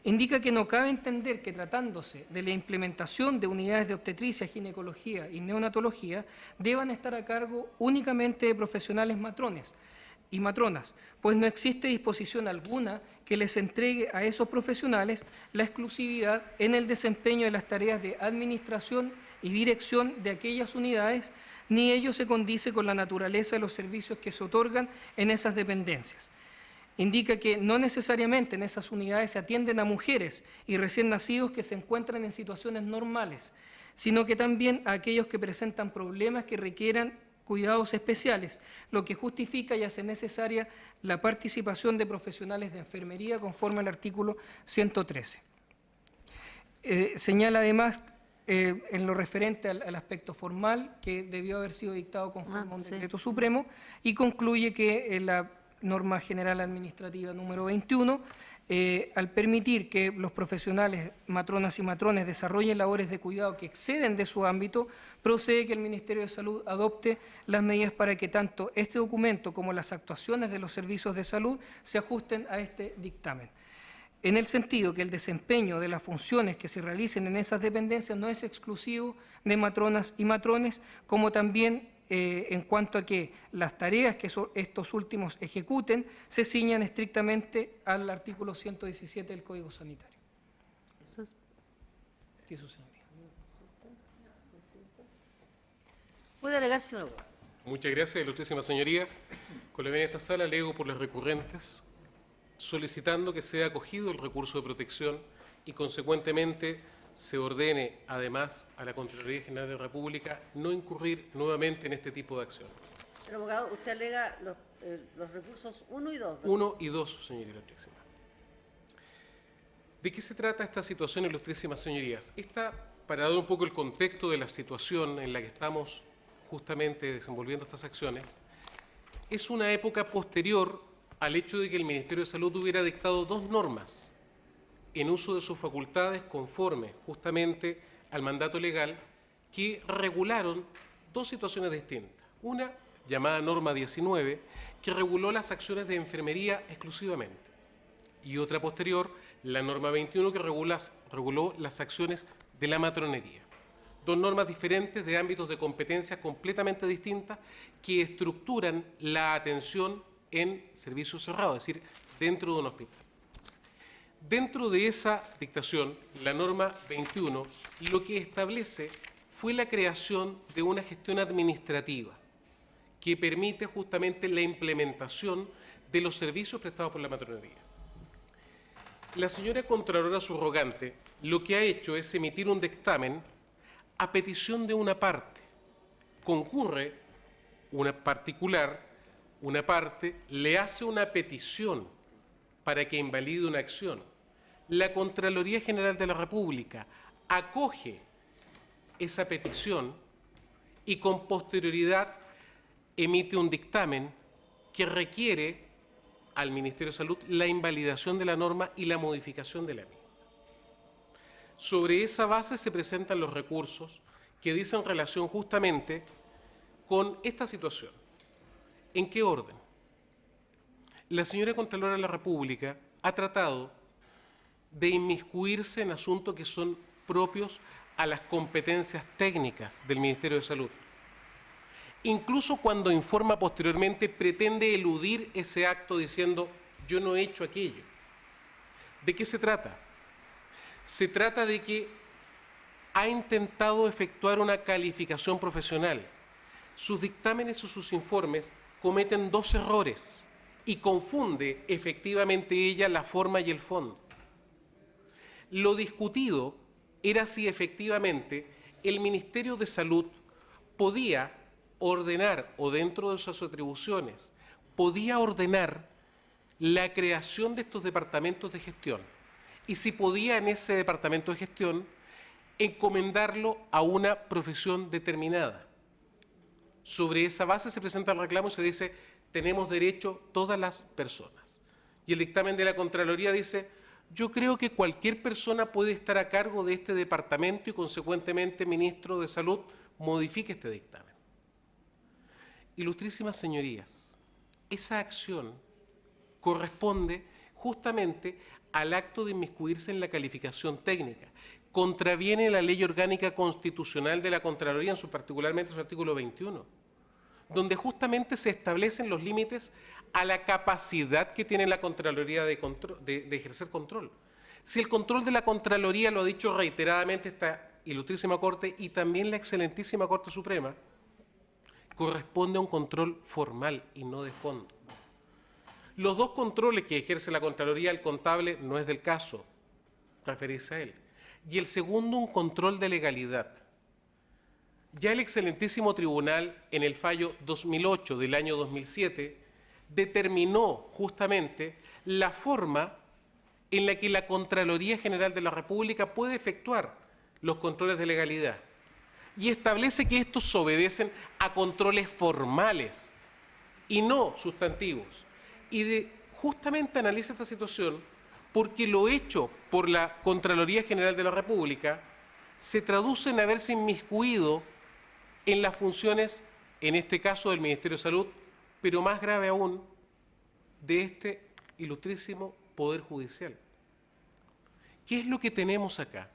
Indica que no cabe entender que, tratándose de la implementación de unidades de obstetricia, ginecología y neonatología, deban estar a cargo únicamente de profesionales matrones y matronas, pues no existe disposición alguna que les entregue a esos profesionales la exclusividad en el desempeño de las tareas de administración y dirección de aquellas unidades, ni ello se condice con la naturaleza de los servicios que se otorgan en esas dependencias. Indica que no necesariamente en esas unidades se atienden a mujeres y recién nacidos que se encuentran en situaciones normales, sino que también a aquellos que presentan problemas que requieran cuidados especiales, lo que justifica y hace necesaria la participación de profesionales de enfermería conforme al artículo 113. Señala además, en lo referente al aspecto formal, que debió haber sido dictado conforme a un decreto supremo, y concluye que la norma general administrativa número 21, al permitir que los profesionales, matronas y matrones, desarrollen labores de cuidado que exceden de su ámbito, procede que el Ministerio de Salud adopte las medidas para que tanto este documento como las actuaciones de los servicios de salud se ajusten a este dictamen. En el sentido que el desempeño de las funciones que se realicen en esas dependencias no es exclusivo de matronas y matrones, como también en cuanto a que las tareas que estos últimos ejecuten se ciñan estrictamente al artículo 117 del Código Sanitario. Eso es. Sí, su señoría. Puede alegar, señor abogado. Muchas gracias, ilustrísima señoría. Con la venia de esta sala, alego por las recurrentes, solicitando que sea acogido el recurso de protección y, consecuentemente, se ordene, además, a la Contraloría General de la República no incurrir nuevamente en este tipo de acciones. Señor abogado, usted alega los recursos 1 y 2. 1 y 2, señoría ilustrísima. ¿De qué se trata esta situación, ilustrísimas señorías? Para dar un poco el contexto de la situación en la que estamos justamente desenvolviendo estas acciones, es una época posterior al hecho de que el Ministerio de Salud hubiera dictado 2 normas en uso de sus facultades conforme justamente al mandato legal que regularon 2 situaciones distintas. Una, llamada norma 19, que reguló las acciones de enfermería exclusivamente. Y otra posterior, la norma 21, que reguló las acciones de la matronería. 2 normas diferentes de ámbitos de competencia completamente distintas que estructuran la atención en servicio cerrado, es decir, dentro de un hospital. Dentro de esa dictación, la norma 21 lo que establece fue la creación de una gestión administrativa que permite justamente la implementación de los servicios prestados por la matronería. La señora Contralora subrogante lo que ha hecho es emitir un dictamen a petición de una parte. Concurre una particular, una parte le hace una petición para que invalide una acción. La Contraloría General de la República acoge esa petición y con posterioridad emite un dictamen que requiere al Ministerio de Salud la invalidación de la norma y la modificación de la misma. Sobre esa base se presentan los recursos que dicen relación justamente con esta situación. ¿En qué orden? La señora Contralora de la República ha tratado de inmiscuirse en asuntos que son propios a las competencias técnicas del Ministerio de Salud. Incluso cuando informa posteriormente, pretende eludir ese acto diciendo, yo no he hecho aquello. ¿De qué se trata? Se trata de que ha intentado efectuar una calificación profesional. Sus dictámenes o sus informes cometen 2 errores y confunde efectivamente ella la forma y el fondo. Lo discutido era si efectivamente el Ministerio de Salud podía ordenar, o dentro de sus atribuciones, podía ordenar la creación de estos departamentos de gestión y si podía en ese departamento de gestión encomendarlo a una profesión determinada. Sobre esa base se presenta el reclamo y se dice, tenemos derecho todas las personas. Y el dictamen de la Contraloría dice, yo creo que cualquier persona puede estar a cargo de este departamento y consecuentemente, Ministro de Salud, modifique este dictamen. Ilustrísimas señorías, esa acción corresponde justamente al acto de inmiscuirse en la calificación técnica. Contraviene la Ley Orgánica Constitucional de la Contraloría, particularmente su artículo 21, donde justamente se establecen los límites a la capacidad que tiene la Contraloría de ejercer control. Si el control de la Contraloría, lo ha dicho reiteradamente esta ilustrísima Corte y también la excelentísima Corte Suprema, corresponde a un control formal y no de fondo. Los 2 controles que ejerce la Contraloría, el contable no es del caso referirse a él. Y el segundo, un control de legalidad. Ya el excelentísimo tribunal, en el fallo 2008 del año 2007, determinó justamente la forma en la que la Contraloría General de la República puede efectuar los controles de legalidad. Y establece que estos obedecen a controles formales y no sustantivos. Y justamente analiza esta situación porque lo hecho por la Contraloría General de la República se traduce en haberse inmiscuido en las funciones, en este caso del Ministerio de Salud, pero más grave aún, de este ilustrísimo Poder Judicial. ¿Qué es lo que tenemos acá?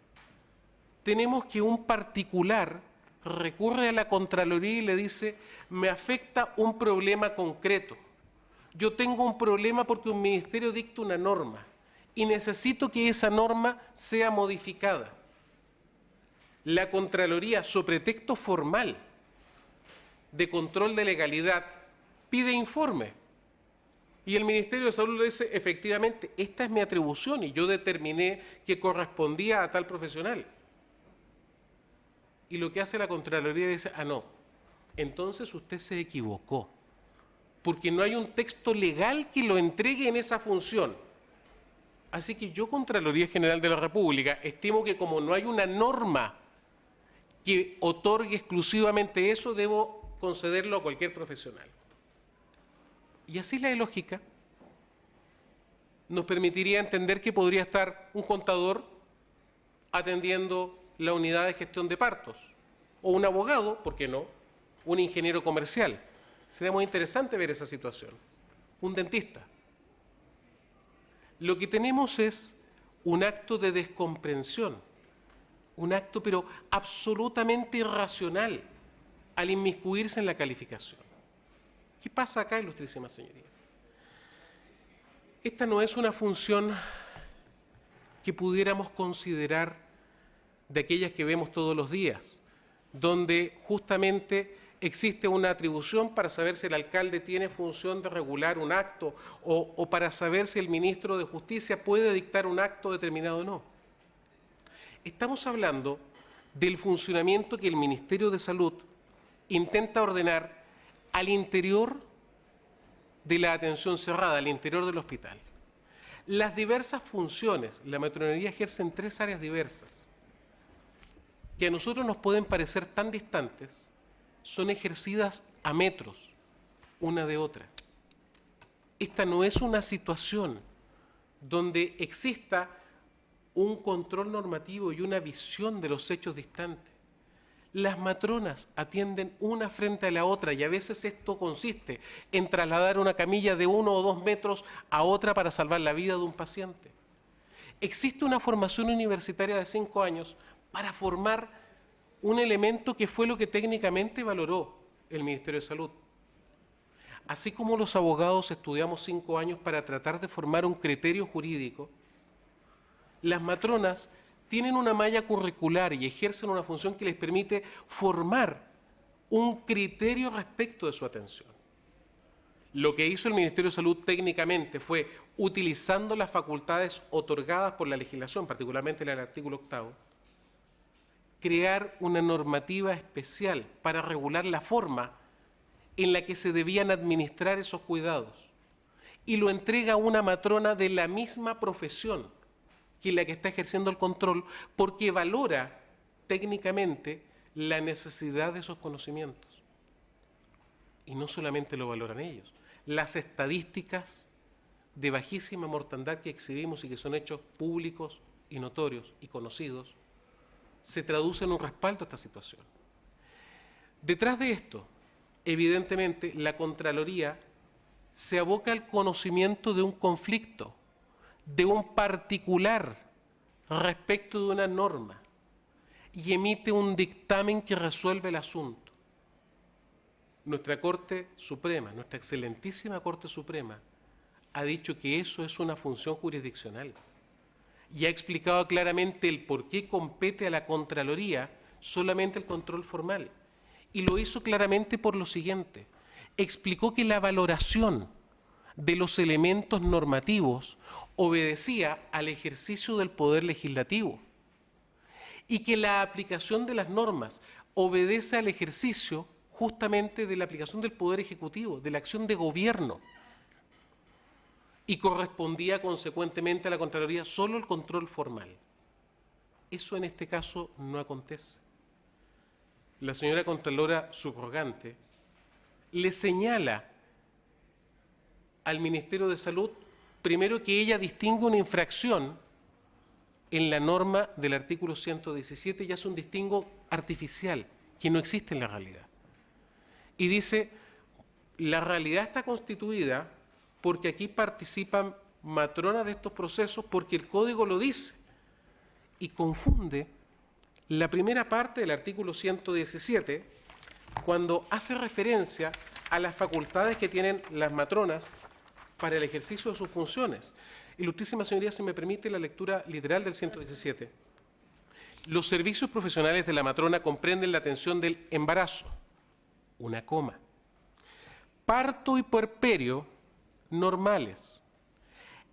Tenemos que un particular recurre a la Contraloría y le dice, me afecta un problema concreto. Yo tengo un problema porque un ministerio dicta una norma y necesito que esa norma sea modificada. La Contraloría, sobre texto formal de control de legalidad, pide informe. Y el Ministerio de Salud le dice, efectivamente, esta es mi atribución y yo determiné que correspondía a tal profesional. Y lo que hace la Contraloría dice, no, entonces usted se equivocó, porque no hay un texto legal que lo entregue en esa función. Así que yo, Contraloría General de la República, estimo que como no hay una norma que otorgue exclusivamente eso, debo concederlo a cualquier profesional. Y así la lógica nos permitiría entender que podría estar un contador atendiendo la unidad de gestión de partos, o un abogado, ¿por qué no?, un ingeniero comercial. Sería muy interesante ver esa situación. Un dentista. Lo que tenemos es un acto de descomprensión, un acto pero absolutamente irracional al inmiscuirse en la calificación. ¿Qué pasa acá, ilustrísimas señorías? Esta no es una función que pudiéramos considerar de aquellas que vemos todos los días, donde justamente existe una atribución para saber si el alcalde tiene función de regular un acto o para saber si el ministro de Justicia puede dictar un acto determinado o no. Estamos hablando del funcionamiento que el Ministerio de Salud intenta ordenar al interior de la atención cerrada, al interior del hospital. Las diversas funciones, la matronería ejerce en 3 áreas diversas, que a nosotros nos pueden parecer tan distantes, son ejercidas a metros una de otra. Esta no es una situación donde exista un control normativo y una visión de los hechos distantes. Las matronas atienden una frente a la otra y a veces esto consiste en trasladar una camilla de 1 o 2 metros a otra para salvar la vida de un paciente. Existe una formación universitaria de 5 años para formar un elemento que fue lo que técnicamente valoró el Ministerio de Salud. Así como los abogados estudiamos 5 años para tratar de formar un criterio jurídico, las matronas tienen una malla curricular y ejercen una función que les permite formar un criterio respecto de su atención. Lo que hizo el Ministerio de Salud técnicamente fue, utilizando las facultades otorgadas por la legislación, particularmente la del artículo 8º, crear una normativa especial para regular la forma en la que se debían administrar esos cuidados. Y lo entrega a una matrona de la misma profesión que la que está ejerciendo el control, porque valora técnicamente la necesidad de esos conocimientos. Y no solamente lo valoran ellos. Las estadísticas de bajísima mortandad que exhibimos y que son hechos públicos y notorios y conocidos, se traduce en un respaldo a esta situación. Detrás de esto, evidentemente, la Contraloría se aboca al conocimiento de un conflicto, de un particular respecto de una norma, y emite un dictamen que resuelve el asunto. Nuestra Corte Suprema, nuestra excelentísima Corte Suprema, ha dicho que eso es una función jurisdiccional y ha explicado claramente el por qué compete a la Contraloría solamente el control formal. Y lo hizo claramente por lo siguiente. Explicó que la valoración de los elementos normativos obedecía al ejercicio del poder legislativo y que la aplicación de las normas obedece al ejercicio justamente de la aplicación del poder ejecutivo, de la acción de gobierno, y correspondía consecuentemente a la Contraloría solo el control formal. Eso en este caso no acontece. La señora Contralora subrogante le señala al Ministerio de Salud, primero, que ella distingue una infracción en la norma del artículo 117 y hace un distingo artificial que no existe en la realidad. Y dice, la realidad está constituida porque aquí participan matronas de estos procesos porque el código lo dice, y confunde la primera parte del artículo 117, cuando hace referencia a las facultades que tienen las matronas para el ejercicio de sus funciones. Ilustrísima señoría, si me permite la lectura literal del 117. Los servicios profesionales de la matrona comprenden la atención del embarazo, una coma, parto y puerperio normales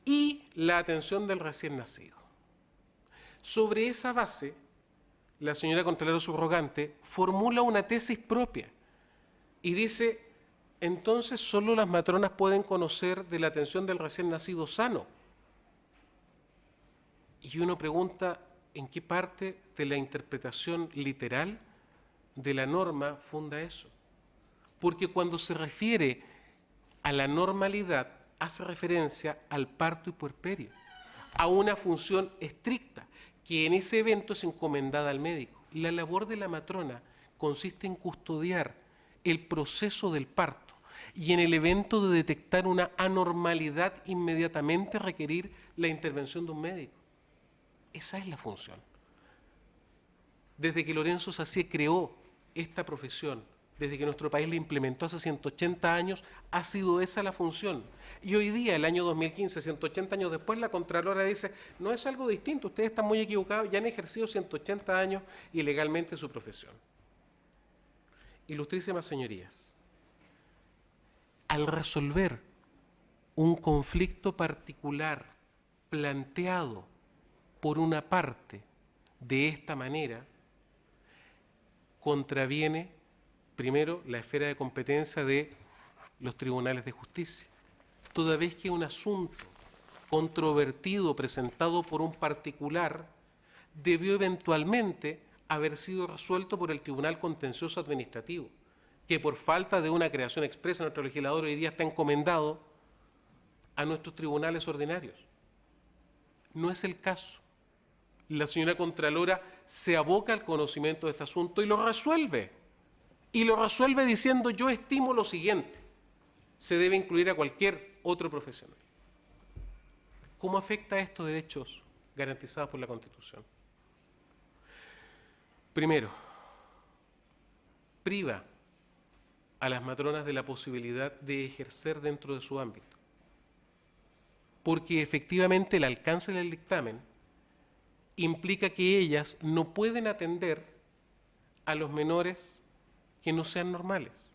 y la atención del recién nacido. Sobre esa base, la señora Contralora Subrogante formula una tesis propia y dice, entonces solo las matronas pueden conocer de la atención del recién nacido sano. Y uno pregunta, ¿en qué parte de la interpretación literal de la norma funda eso? Porque cuando se refiere a la normalidad, hace referencia al parto y puerperio, a una función estricta, que en ese evento es encomendada al médico. La labor de la matrona consiste en custodiar el proceso del parto y en el evento de detectar una anormalidad inmediatamente requerir la intervención de un médico. Esa es la función. Desde que Lorenzo Sacié creó esta profesión, desde que nuestro país la implementó hace 180 años, ha sido esa la función. Y hoy día, el año 2015, 180 años después, la Contralora dice, no es algo distinto, ustedes están muy equivocados, ya han ejercido 180 años ilegalmente su profesión. Ilustrísimas señorías, al resolver un conflicto particular planteado por una parte de esta manera, contraviene primero la esfera de competencia de los tribunales de justicia, toda vez que un asunto controvertido presentado por un particular debió eventualmente haber sido resuelto por el Tribunal Contencioso Administrativo, que por falta de una creación expresa en nuestro legislador hoy día está encomendado a nuestros tribunales ordinarios. No es el caso. La señora Contralora se aboca al conocimiento de este asunto y lo resuelve. Y lo resuelve diciendo, yo estimo lo siguiente, se debe incluir a cualquier otro profesional. ¿Cómo afecta a estos derechos garantizados por la Constitución? Primero, priva a las matronas de la posibilidad de ejercer dentro de su ámbito, porque efectivamente el alcance del dictamen implica que ellas no pueden atender a los menores que no sean normales.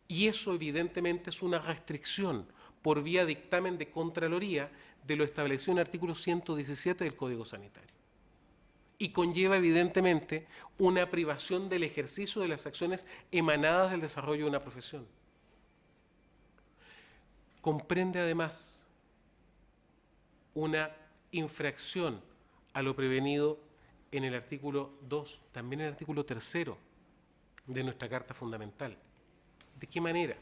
Y eso evidentemente es una restricción por vía dictamen de Contraloría de lo establecido en el artículo 117 del Código Sanitario. Y conlleva evidentemente una privación del ejercicio de las acciones emanadas del desarrollo de una profesión. Comprende además una infracción a lo prevenido en el artículo 2, también en el artículo 3 de nuestra Carta Fundamental. ¿De qué manera?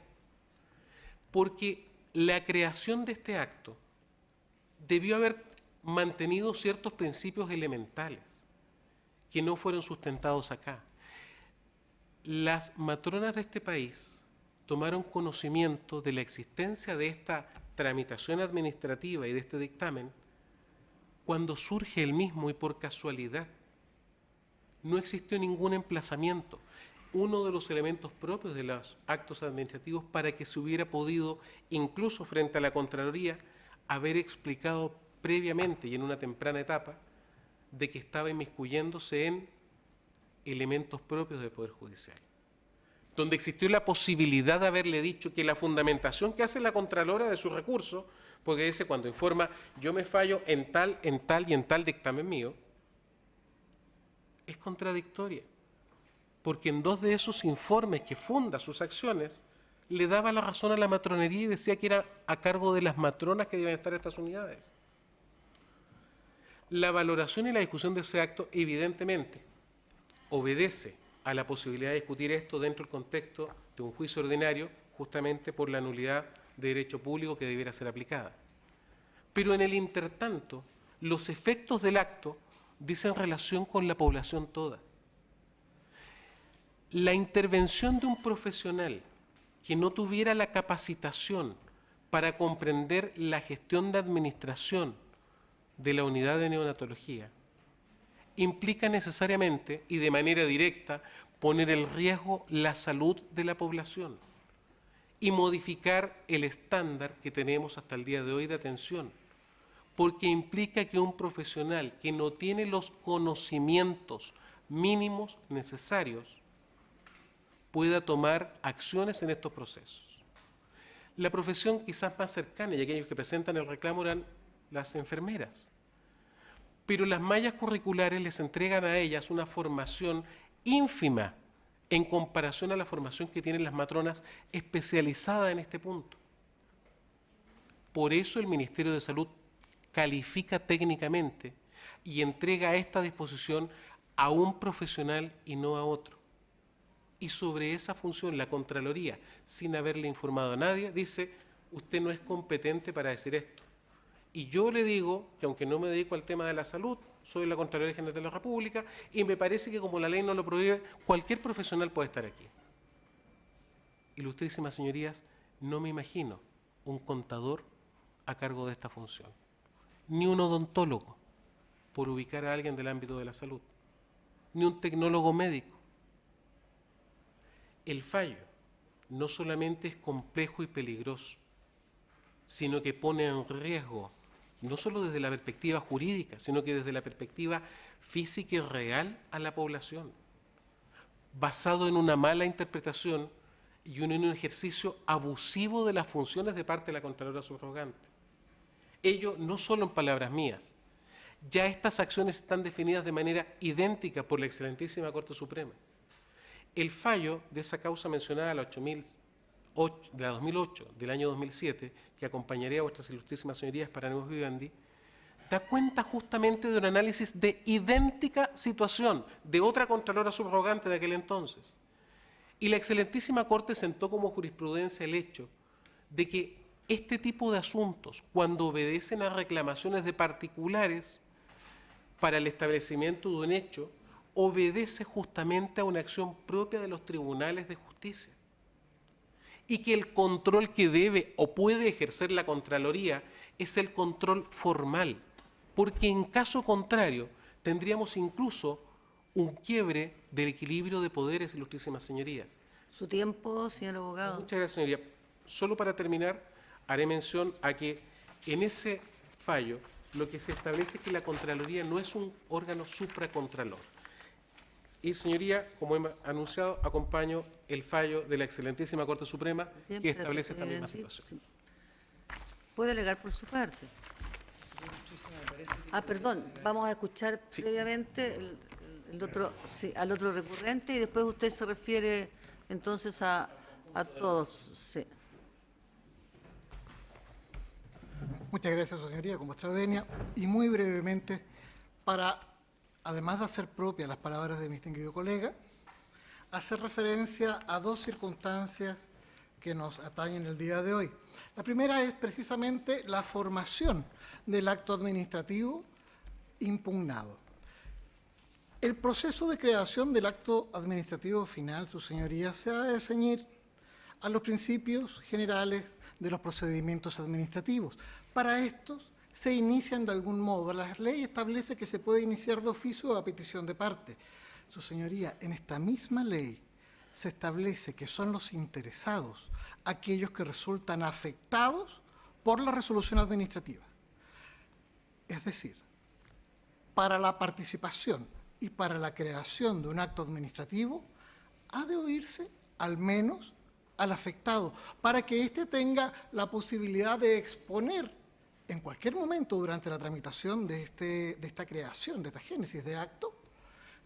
Porque la creación de este acto debió haber mantenido ciertos principios elementales que no fueron sustentados acá. Las matronas de este país tomaron conocimiento de la existencia de esta tramitación administrativa y de este dictamen cuando surge el mismo y por casualidad. No existió ningún emplazamiento. Uno de los elementos propios de los actos administrativos para que se hubiera podido, incluso frente a la Contraloría, haber explicado previamente y en una temprana etapa de que estaba inmiscuyéndose en elementos propios del Poder Judicial. Donde existió la posibilidad de haberle dicho que la fundamentación que hace la Contralora de su recurso, porque dice cuando informa yo me fallo en tal y en tal dictamen mío, es contradictoria. Porque en dos de esos informes que funda sus acciones, le daba la razón a la matronería y decía que era a cargo de las matronas que deben estar estas unidades. La valoración y la discusión de ese acto, evidentemente, obedece a la posibilidad de discutir esto dentro del contexto de un juicio ordinario, justamente por la nulidad de derecho público que debiera ser aplicada. Pero en el intertanto, los efectos del acto dicen relación con la población toda. La intervención de un profesional que no tuviera la capacitación para comprender la gestión de administración de la unidad de neonatología implica necesariamente y de manera directa poner en riesgo la salud de la población y modificar el estándar que tenemos hasta el día de hoy de atención, porque implica que un profesional que no tiene los conocimientos mínimos necesarios pueda tomar acciones en estos procesos. La profesión quizás más cercana y aquellos que presentan el reclamo eran las enfermeras, pero las mallas curriculares les entregan a ellas una formación ínfima en comparación a la formación que tienen las matronas especializadas en este punto. Por eso el Ministerio de Salud califica técnicamente y entrega esta disposición a un profesional y no a otro. Y sobre esa función la Contraloría, sin haberle informado a nadie, dice, usted no es competente para decir esto. Y yo le digo que aunque no me dedico al tema de la salud, soy la Contraloría General de la República y me parece que como la ley no lo prohíbe, cualquier profesional puede estar aquí. Ilustrísimas señorías, no me imagino un contador a cargo de esta función, ni un odontólogo, por ubicar a alguien del ámbito de la salud, ni un tecnólogo médico. El fallo no solamente es complejo y peligroso, sino que pone en riesgo, no solo desde la perspectiva jurídica, sino que desde la perspectiva física y real a la población, basado en una mala interpretación y en un ejercicio abusivo de las funciones de parte de la Contralora subrogante. Ello no solo en palabras mías, ya estas acciones están definidas de manera idéntica por la excelentísima Corte Suprema. El fallo de esa causa mencionada, la 8008, de la 2008, del año 2007, que acompañaría a vuestras ilustrísimas señorías para Neus Vivendi, da cuenta justamente de un análisis de idéntica situación de otra Contralora subrogante de aquel entonces. Y la excelentísima Corte sentó como jurisprudencia el hecho de que este tipo de asuntos, cuando obedecen a reclamaciones de particulares para el establecimiento de un hecho, obedece justamente a una acción propia de los tribunales de justicia. Y que el control que debe o puede ejercer la Contraloría es el control formal, porque en caso contrario tendríamos incluso un quiebre del equilibrio de poderes, ilustrísimas señorías. Su tiempo, señor abogado. Muchas gracias, señoría. Solo para terminar, haré mención a que en ese fallo lo que se establece es que la Contraloría no es un órgano supracontralor. Y, señoría, como hemos anunciado, acompaño el fallo de la excelentísima Corte Suprema Bien, que establece esta misma sí, situación. sí. Puede alegar por su parte. Perdón, vamos a escuchar Sí. previamente el otro, sí, al otro recurrente y después usted se refiere entonces a todos. Sí. Muchas gracias, su señoría, con vuestra venia. Y muy brevemente, para, además de hacer propias las palabras de mi distinguido colega, hacer referencia a dos circunstancias que nos atañen el día de hoy. La primera es precisamente la formación del acto administrativo impugnado. El proceso de creación del acto administrativo final, su señoría, se ha de ceñir a los principios generales de los procedimientos administrativos. Para estos se inician de algún modo. La ley establece que se puede iniciar de oficio o a petición de parte. Su señoría, en esta misma ley se establece que son los interesados aquellos que resultan afectados por la resolución administrativa. Es decir, para la participación y para la creación de un acto administrativo ha de oírse al menos al afectado, para que éste tenga la posibilidad de exponer en cualquier momento durante la tramitación de esta creación, de esta génesis de acto,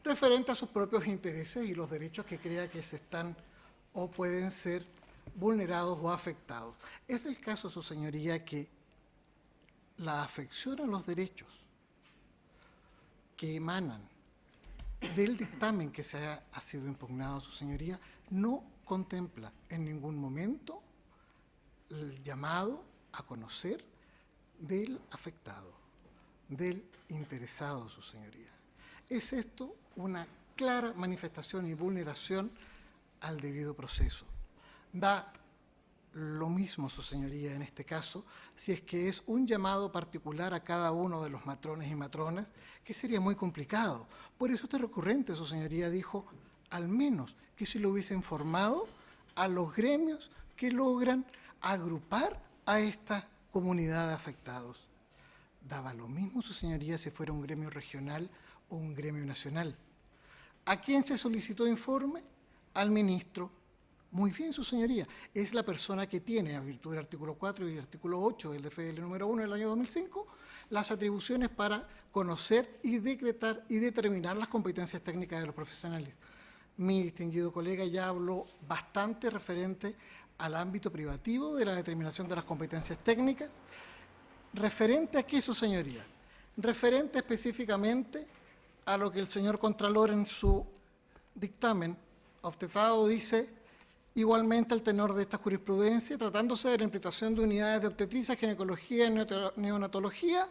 referente a sus propios intereses y los derechos que crea que se están o pueden ser vulnerados o afectados. Es del caso, su señoría, que la afección a los derechos que emanan del dictamen que ha sido impugnado, su señoría, no contempla en ningún momento el llamado a conocer del afectado, del interesado, su señoría. Es esto una clara manifestación y vulneración al debido proceso. Da lo mismo, su señoría, en este caso, si es que es un llamado particular a cada uno de los matrones y matronas, que sería muy complicado. Por eso este recurrente, su señoría, dijo, al menos que se lo hubiese informado a los gremios que logran agrupar a esta comunidad de afectados. Daba lo mismo, su señoría, si fuera un gremio regional o un gremio nacional. ¿A quién se solicitó informe? Al ministro. Muy bien, su señoría. Es la persona que tiene, a virtud del artículo 4 y el artículo 8 del DFL número 1 del año 2005, las atribuciones para conocer y decretar y determinar las competencias técnicas de los profesionales. Mi distinguido colega ya habló bastante referente al ámbito privativo de la determinación de las competencias técnicas. ¿Referente a qué, su señoría? Referente específicamente a lo que el señor Contralor en su dictamen objetado dice, igualmente al tenor de esta jurisprudencia, tratándose de la implementación de unidades de obstetricia, ginecología y neonatología,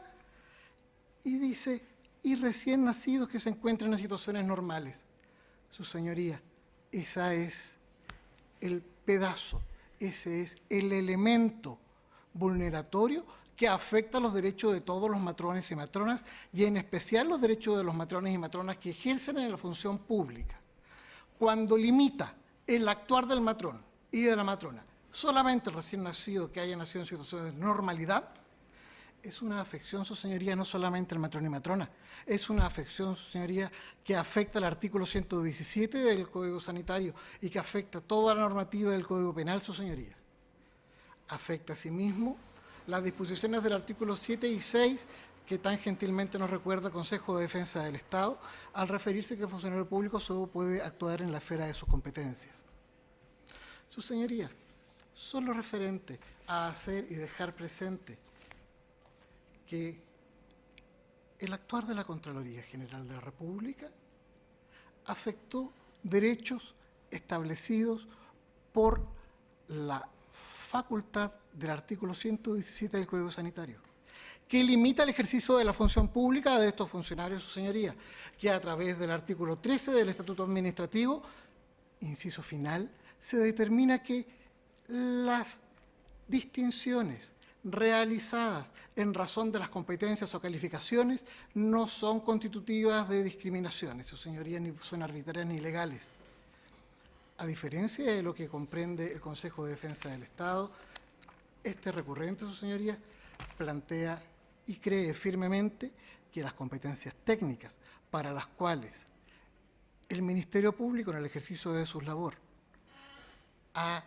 y dice, y recién nacidos que se encuentran en situaciones normales. Su señoría, ese es el pedazo, ese es el elemento vulneratorio que afecta los derechos de todos los matrones y matronas, y en especial los derechos de los matrones y matronas que ejercen en la función pública. Cuando limita el actuar del matrón y de la matrona solamente el recién nacido que haya nacido en situaciones de normalidad, es una afección, su señoría, no solamente al matrón y matrona, es una afección, su señoría, que afecta al artículo 117 del Código Sanitario y que afecta toda la normativa del Código Penal, su señoría. Afecta asimismo las disposiciones del artículo 7 y 6 que tan gentilmente nos recuerda el Consejo de Defensa del Estado al referirse que el funcionario público solo puede actuar en la esfera de sus competencias. Su señoría, solo referente a hacer y dejar presente que el actuar de la Contraloría General de la República afectó derechos establecidos por la facultad del artículo 117 del Código Sanitario, que limita el ejercicio de la función pública de estos funcionarios, su señoría, que a través del artículo 13 del Estatuto Administrativo, inciso final, se determina que las distinciones realizadas en razón de las competencias o calificaciones no son constitutivas de discriminaciones, su señoría, ni son arbitrarias ni ilegales. A diferencia de lo que comprende el Consejo de Defensa del Estado, este recurrente, su señoría, plantea y cree firmemente que las competencias técnicas para las cuales el Ministerio Público en el ejercicio de su labor ha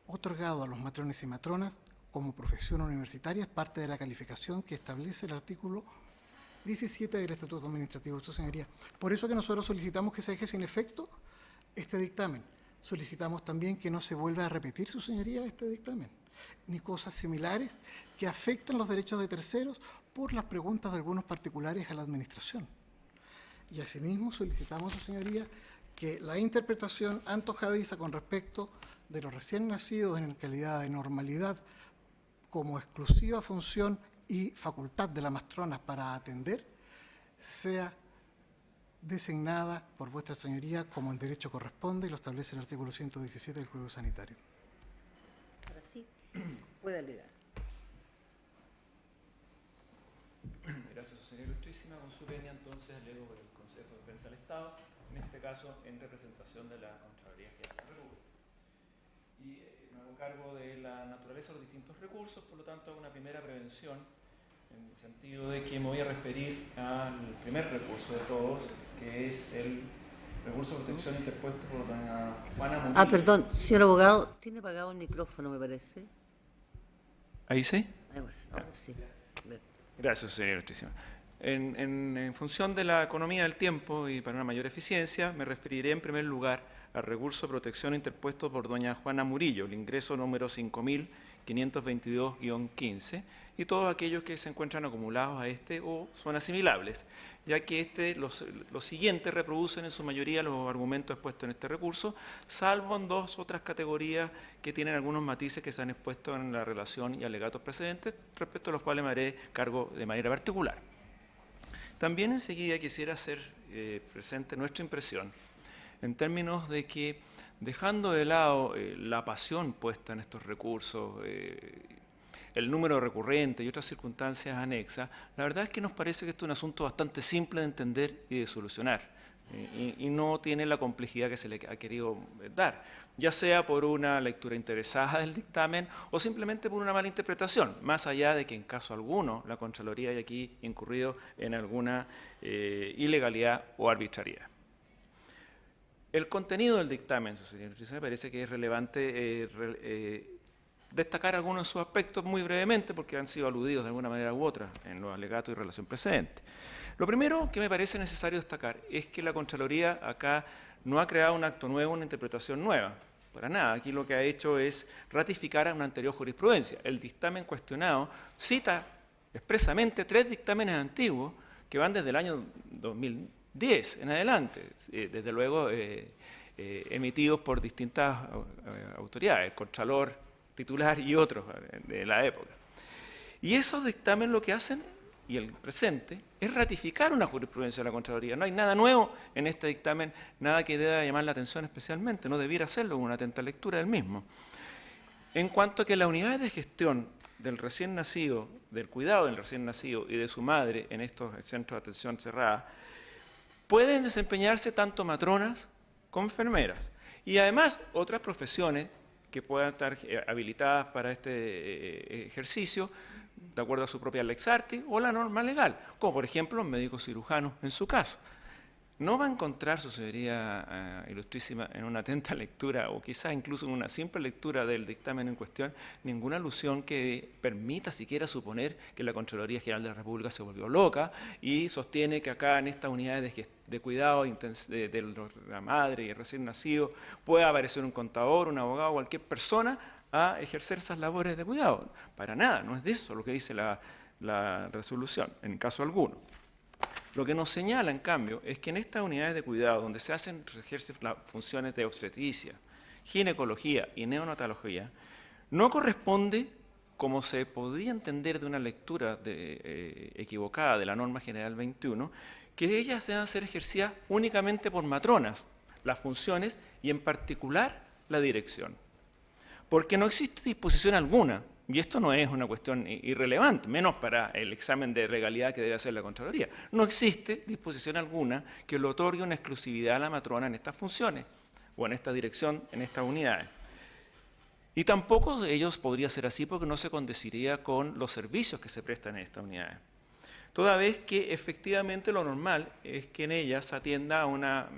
otorgado a los matrones y matronas como profesión universitaria es parte de la calificación que establece el artículo 17 del Estatuto Administrativo, su señoría. Por eso que nosotros solicitamos que se deje sin efecto este dictamen. Solicitamos también que no se vuelva a repetir, su señoría, este dictamen, ni cosas similares que afecten los derechos de terceros por las preguntas de algunos particulares a la Administración. Y asimismo solicitamos, su señoría, que la interpretación antojadiza con respecto de los recién nacidos en calidad de normalidad como exclusiva función y facultad de las matronas para atender, sea designada por vuestra señoría como en derecho corresponde y lo establece el artículo 117 del Código Sanitario. Ahora sí, puede alegar. Gracias, su señora ilustrísima. Con su venia, entonces, alego por el Consejo de Defensa del Estado, en este caso en representación de la Contraloría General de la República. Y me hago cargo de la naturaleza de los distintos recursos, por lo tanto, hago una primera prevención en el sentido de que me voy a referir al primer recurso de todos, que es el recurso de protección interpuesto por doña Juana Murillo. Ah, perdón, señor abogado, tiene apagado el micrófono, me parece. ¿Ahí sí? Ahora sí. Bien. Gracias, señora ilustrísima. En función de la economía del tiempo y para una mayor eficiencia, me referiré en primer lugar al recurso de protección interpuesto por doña Juana Murillo, el ingreso número 5522-15, y todos aquellos que se encuentran acumulados a este o son asimilables, ya que los siguientes reproducen en su mayoría los argumentos expuestos en este recurso, salvo en dos otras categorías que tienen algunos matices que se han expuesto en la relación y alegatos precedentes, respecto a los cuales me haré cargo de manera particular. También enseguida quisiera hacer presente nuestra impresión en términos de que, dejando de lado la pasión puesta en estos recursos, el número recurrente y otras circunstancias anexas, la verdad es que nos parece que esto es un asunto bastante simple de entender y de solucionar, y no tiene la complejidad que se le ha querido dar, ya sea por una lectura interesada del dictamen o simplemente por una mala interpretación, más allá de que en caso alguno la Contraloría haya aquí incurrido en alguna ilegalidad o arbitrariedad. El contenido del dictamen, me parece que es relevante destacar algunos de sus aspectos muy brevemente, porque han sido aludidos de alguna manera u otra en los alegatos y relación precedente. Lo primero que me parece necesario destacar es que la Contraloría acá no ha creado un acto nuevo, una interpretación nueva. Para nada. Aquí lo que ha hecho es ratificar a una anterior jurisprudencia. El dictamen cuestionado cita expresamente 3 dictámenes antiguos que van desde el año 2010 en adelante, desde luego emitidos por distintas autoridades, el Contralor titular y otros de la época. Y esos dictámenes lo que hacen, y el presente, es ratificar una jurisprudencia de la Contraloría. No hay nada nuevo en este dictamen, nada que deba llamar la atención especialmente, no debiera hacerlo con una atenta lectura del mismo. En cuanto a que las unidades de gestión del recién nacido, del cuidado del recién nacido y de su madre en estos centros de atención cerrada, pueden desempeñarse tanto matronas como enfermeras. Y además otras profesiones que puedan estar habilitadas para este ejercicio, de acuerdo a su propia Lex Artis o la norma legal, como por ejemplo los médicos cirujanos en su caso. No va a encontrar, su señoría ilustrísima, en una atenta lectura o quizás incluso en una simple lectura del dictamen en cuestión, ninguna alusión que permita siquiera suponer que la Contraloría General de la República se volvió loca y sostiene que acá en estas unidades de cuidado de la madre y el recién nacido puede aparecer un contador, un abogado, cualquier persona a ejercer esas labores de cuidado. Para nada, no es de eso lo que dice la resolución, en caso alguno. Lo que nos señala, en cambio, es que en estas unidades de cuidado, donde se ejercen las funciones de obstetricia, ginecología y neonatología, no corresponde, como se podría entender de una lectura equivocada de la norma general 21, que ellas deban ser ejercidas únicamente por matronas, las funciones y en particular la dirección. Porque no existe disposición alguna, y esto no es una cuestión irrelevante, menos para el examen de legalidad que debe hacer la Contraloría. No existe disposición alguna que le otorgue una exclusividad a la matrona en estas funciones, o en esta dirección, en estas unidades. Y tampoco ellos podría ser así porque no se condeciría con los servicios que se prestan en estas unidades. Toda vez que efectivamente lo normal es que en ellas se atienda a una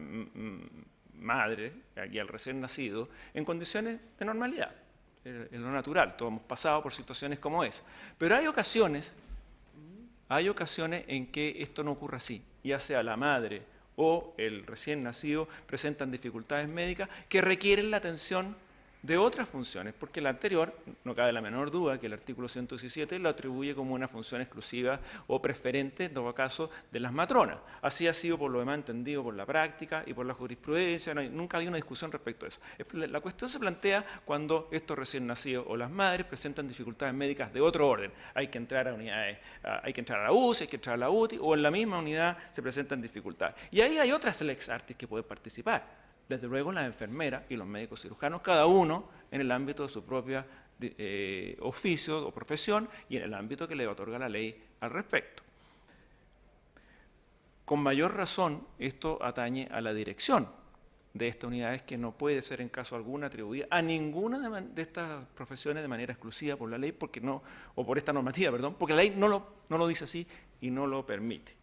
madre y al recién nacido en condiciones de normalidad. En lo natural, todos hemos pasado por situaciones como esa. Pero hay ocasiones en que esto no ocurre así, ya sea la madre o el recién nacido presentan dificultades médicas que requieren la atención de otras funciones, porque la anterior, no cabe la menor duda que el artículo 117 lo atribuye como una función exclusiva o preferente, en todo caso, de las matronas. Así ha sido por lo demás entendido por la práctica y por la jurisprudencia, nunca había una discusión respecto a eso. La cuestión se plantea cuando estos recién nacidos o las madres presentan dificultades médicas de otro orden. Hay que entrar a unidades, hay que entrar a la UCI, hay que entrar a la UTI, o en la misma unidad se presentan dificultades. Y ahí hay otras Lex Artis que pueden participar. Desde luego las enfermeras y los médicos cirujanos, cada uno en el ámbito de su propio oficio o profesión y en el ámbito que le otorga la ley al respecto. Con mayor razón, esto atañe a la dirección de estas unidades, que no puede ser en caso alguno atribuida a ninguna de estas profesiones de manera exclusiva por la ley, porque no, o por esta normativa, perdón, porque la ley no lo dice así y no lo permite.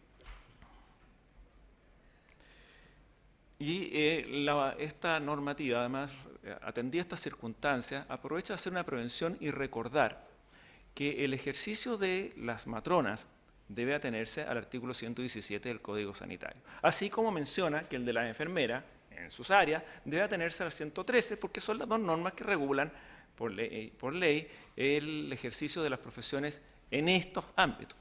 Y esta normativa, además, atendida a estas circunstancias, aprovecha de hacer una prevención y recordar que el ejercicio de las matronas debe atenerse al artículo 117 del Código Sanitario. Así como menciona que el de la enfermera, en sus áreas, debe atenerse al 113, porque son las dos normas que regulan por ley el ejercicio de las profesiones en estos ámbitos.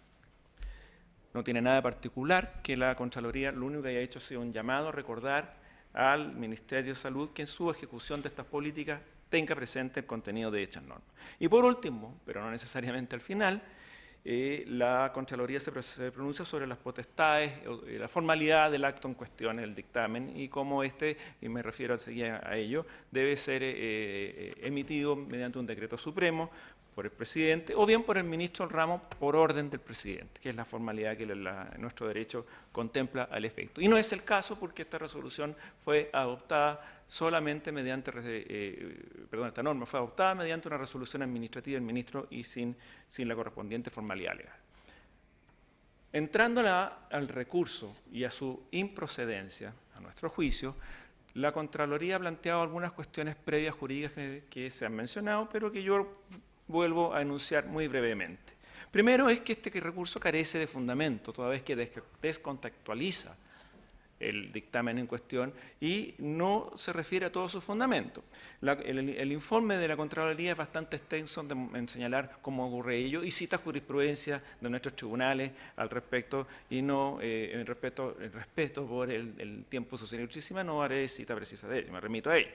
No tiene nada de particular que la Contraloría lo único que haya hecho ha sido un llamado a recordar al Ministerio de Salud que en su ejecución de estas políticas tenga presente el contenido de dichas normas. Y por último, pero no necesariamente al final, la Contraloría se pronuncia sobre las potestades, la formalidad del acto en cuestión, el dictamen, y cómo este, y me refiero enseguida a ello, debe ser emitido mediante un decreto supremo por el presidente o bien por el ministro del ramo por orden del presidente, que es la formalidad que nuestro derecho contempla al efecto. Y no es el caso porque esta resolución fue adoptada solamente mediante, esta norma fue adoptada mediante una resolución administrativa del ministro y sin la correspondiente formalidad legal. Entrando al recurso y a su improcedencia, a nuestro juicio, la Contraloría ha planteado algunas cuestiones previas jurídicas que se han mencionado, pero que yo vuelvo a enunciar muy brevemente. Primero es que este recurso carece de fundamento, toda vez que descontextualiza el dictamen en cuestión y no se refiere a todos sus fundamentos. El informe de la Contraloría es bastante extenso en señalar cómo ocurre ello y cita jurisprudencia de nuestros tribunales al respecto y no, en respeto por el tiempo social ilustrísima, no haré cita precisa de ello, me remito a ello.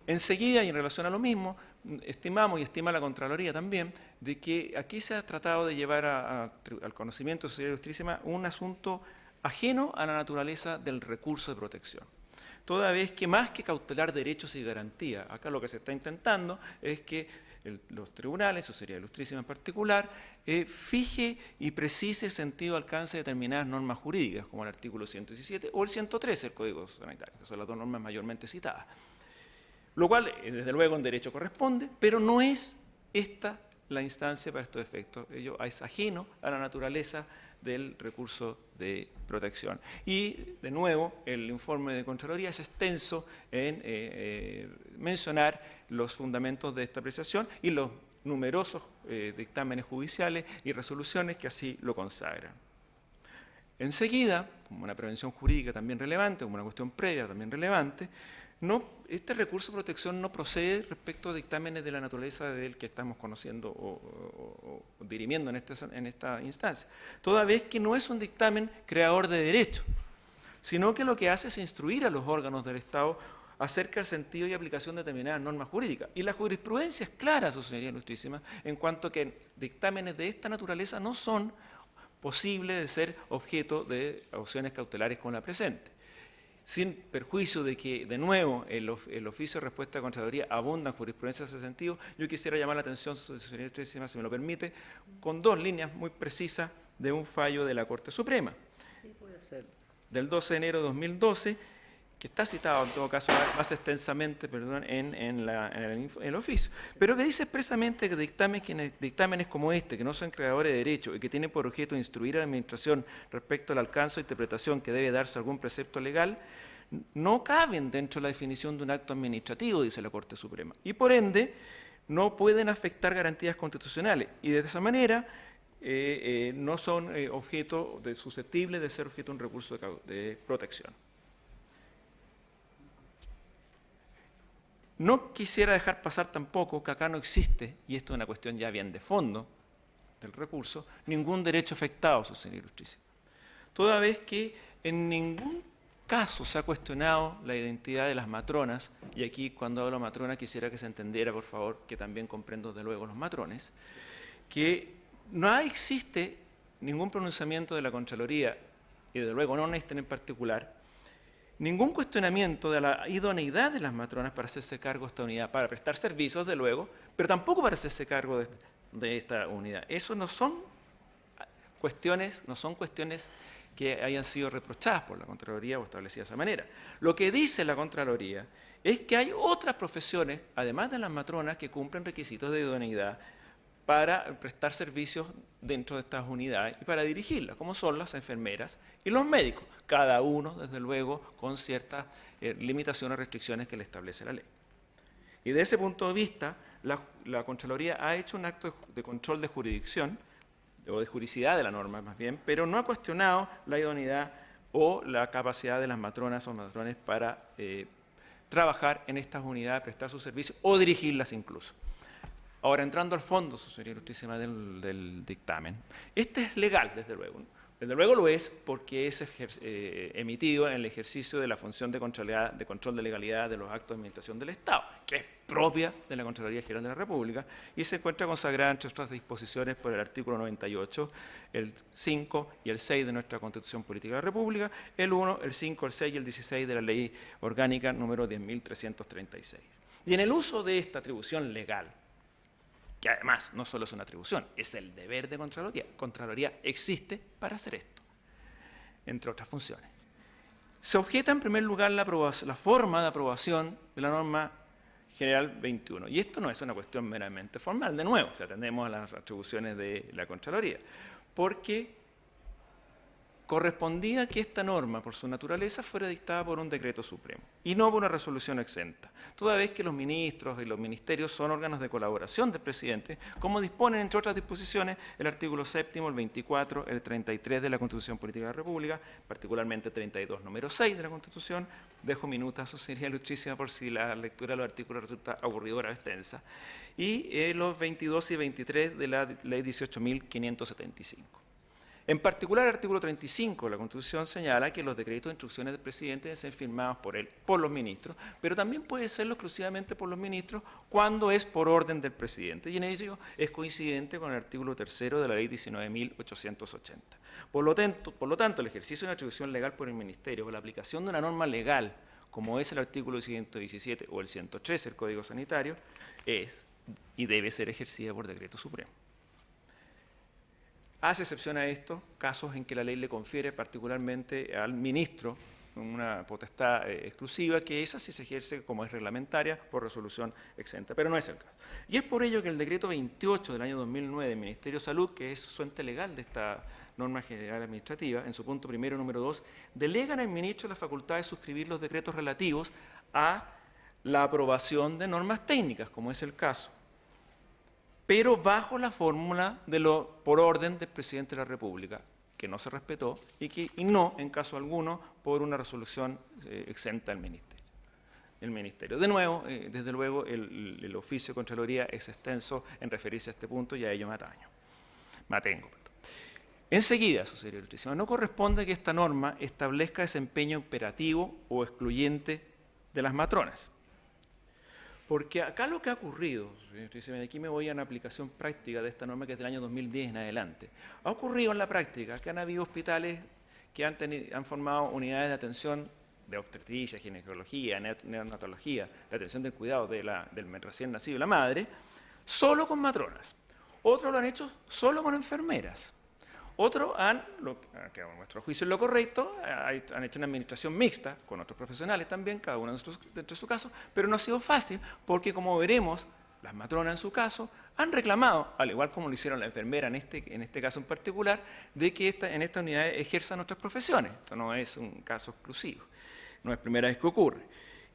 Enseguida, y en relación a lo mismo, estimamos y estima la Contraloría también, de que aquí se ha tratado de llevar al conocimiento de Sociedad Ilustrísima un asunto ajeno a la naturaleza del recurso de protección. Toda vez que más que cautelar derechos y garantías, acá lo que se está intentando es que los tribunales, Sociedad Ilustrísima en particular, fije y precise el sentido de alcance de determinadas normas jurídicas, como el artículo 117 o el 113 del Código Sanitario, que son las dos normas mayormente citadas. Lo cual, desde luego, en derecho corresponde, pero no es esta la instancia para estos efectos. Ello es ajeno a la naturaleza del recurso de protección. Y, de nuevo, el informe de Contraloría es extenso en mencionar los fundamentos de esta apreciación y los numerosos dictámenes judiciales y resoluciones que así lo consagran. Enseguida, como una prevención jurídica también relevante, como una cuestión previa también relevante, este recurso de protección no procede respecto a dictámenes de la naturaleza del que estamos conociendo o dirimiendo en esta instancia, toda vez que no es un dictamen creador de derecho, sino que lo que hace es instruir a los órganos del Estado acerca del sentido y aplicación de determinadas normas jurídicas. Y la jurisprudencia es clara, su señoría ilustrísima, en cuanto que dictámenes de esta naturaleza no son posibles de ser objeto de opciones cautelares como la presente. Sin perjuicio de que, de nuevo, el oficio de respuesta de Contraloría abunda en jurisprudencia en ese sentido, yo quisiera llamar la atención, su señoría ilustrísima, si me lo permite, con dos líneas muy precisas de un fallo de la Corte Suprema. Sí, puede ser. Del 12 de enero de 2012, que está citado en todo caso más extensamente en el oficio, pero que dice expresamente que dictámenes como este, que no son creadores de derecho y que tienen por objeto instruir a la Administración respecto al alcance o interpretación que debe darse a algún precepto legal, no caben dentro de la definición de un acto administrativo, dice la Corte Suprema, y por ende no pueden afectar garantías constitucionales, y de esa manera no son susceptibles de ser objeto de un recurso de protección. No quisiera dejar pasar tampoco que acá no existe, y esto es una cuestión ya bien de fondo del recurso, ningún derecho afectado, su señoría ilustrísima. Toda vez que en ningún caso se ha cuestionado la identidad de las matronas, y aquí cuando hablo de matronas quisiera que se entendiera, por favor, que también comprendo de luego los matrones, que no existe ningún pronunciamiento de la Contraloría, y de luego no en particular, ningún cuestionamiento de la idoneidad de las matronas para hacerse cargo de esta unidad, para prestar servicios, de luego, pero tampoco para hacerse cargo de esta unidad. Eso no son cuestiones que hayan sido reprochadas por la Contraloría o establecidas de esa manera. Lo que dice la Contraloría es que hay otras profesiones, además de las matronas, que cumplen requisitos de idoneidad para prestar servicios dentro de estas unidades y para dirigirlas, como son las enfermeras y los médicos, cada uno, desde luego, con ciertas limitaciones o restricciones que le establece la ley. Y de ese punto de vista, la Contraloría ha hecho un acto de control de jurisdicción, o de juridicidad de la norma más bien, pero no ha cuestionado la idoneidad o la capacidad de las matronas o matrones para trabajar en estas unidades, prestar sus servicios o dirigirlas incluso. Ahora, entrando al fondo, su señoría ilustrísima, del dictamen, este es legal, desde luego. Desde luego lo es porque es emitido en el ejercicio de la función de control de legalidad de los actos de administración del Estado, que es propia de la Contraloría General de la República y se encuentra consagrada entre otras disposiciones por el artículo 98, el 5 y el 6 de nuestra Constitución Política de la República, el 1, el 5, el 6 y el 16 de la Ley Orgánica número 10.336. Y en el uso de esta atribución legal, que además no solo es una atribución, es el deber de Contraloría. Contraloría existe para hacer esto, entre otras funciones. Se objeta en primer lugar la forma de aprobación de la norma general 21. Y esto no es una cuestión meramente formal, de nuevo, si atendemos a las atribuciones de la Contraloría, porque correspondía que esta norma, por su naturaleza, fuera dictada por un decreto supremo y no por una resolución exenta, toda vez que los ministros y los ministerios son órganos de colaboración del presidente, como disponen, entre otras disposiciones, el artículo 7, el 24, el 33 de la Constitución Política de la República, particularmente el 32, número 6 de la Constitución. Dejo minutas, eso sería ilustrísima por si la lectura de los artículos resulta aburridora o extensa, y los 22 y 23 de la Ley 18.575. En particular, el artículo 35 de la Constitución señala que los decretos de instrucciones del presidente deben ser firmados por los ministros, pero también puede serlo exclusivamente por los ministros cuando es por orden del presidente, y en ello es coincidente con el artículo 3 de la Ley 19.880. Por lo tanto, el ejercicio de una atribución legal por el ministerio o la aplicación de una norma legal, como es el artículo 117 o el 113 del Código Sanitario, es y debe ser ejercida por decreto supremo. Hace excepción a estos casos en que la ley le confiere particularmente al ministro una potestad exclusiva, que esa sí se ejerce como es reglamentaria por resolución exenta, pero no es el caso. Y es por ello que el decreto 28 del año 2009 del Ministerio de Salud, que es su ente legal de esta norma general administrativa, en su punto primero, número 2, delegan al ministro la facultad de suscribir los decretos relativos a la aprobación de normas técnicas, como es el caso, pero bajo la fórmula por orden del presidente de la República, que no se respetó y no, en caso alguno, por una resolución exenta del ministerio. De nuevo, desde luego, el oficio de Contraloría es extenso en referirse a este punto y a ello me atengo. Enseguida, su señoría ilustrísima, no corresponde que esta norma establezca desempeño imperativo o excluyente de las matronas. Porque acá lo que ha ocurrido, aquí me voy a una aplicación práctica de esta norma que es del año 2010 en adelante, ha ocurrido en la práctica que han habido hospitales que han formado unidades de atención de obstetricia, ginecología, neonatología, de atención del cuidado del recién nacido y la madre, solo con matronas. Otros lo han hecho solo con enfermeras. Otros que a nuestro juicio es lo correcto, han hecho una administración mixta con otros profesionales también, cada uno dentro de su caso, pero no ha sido fácil porque, como veremos, las matronas en su caso han reclamado, al igual como lo hicieron la enfermera en este caso en particular, de que en esta unidad ejerzan otras profesiones. Esto no es un caso exclusivo, no es primera vez que ocurre.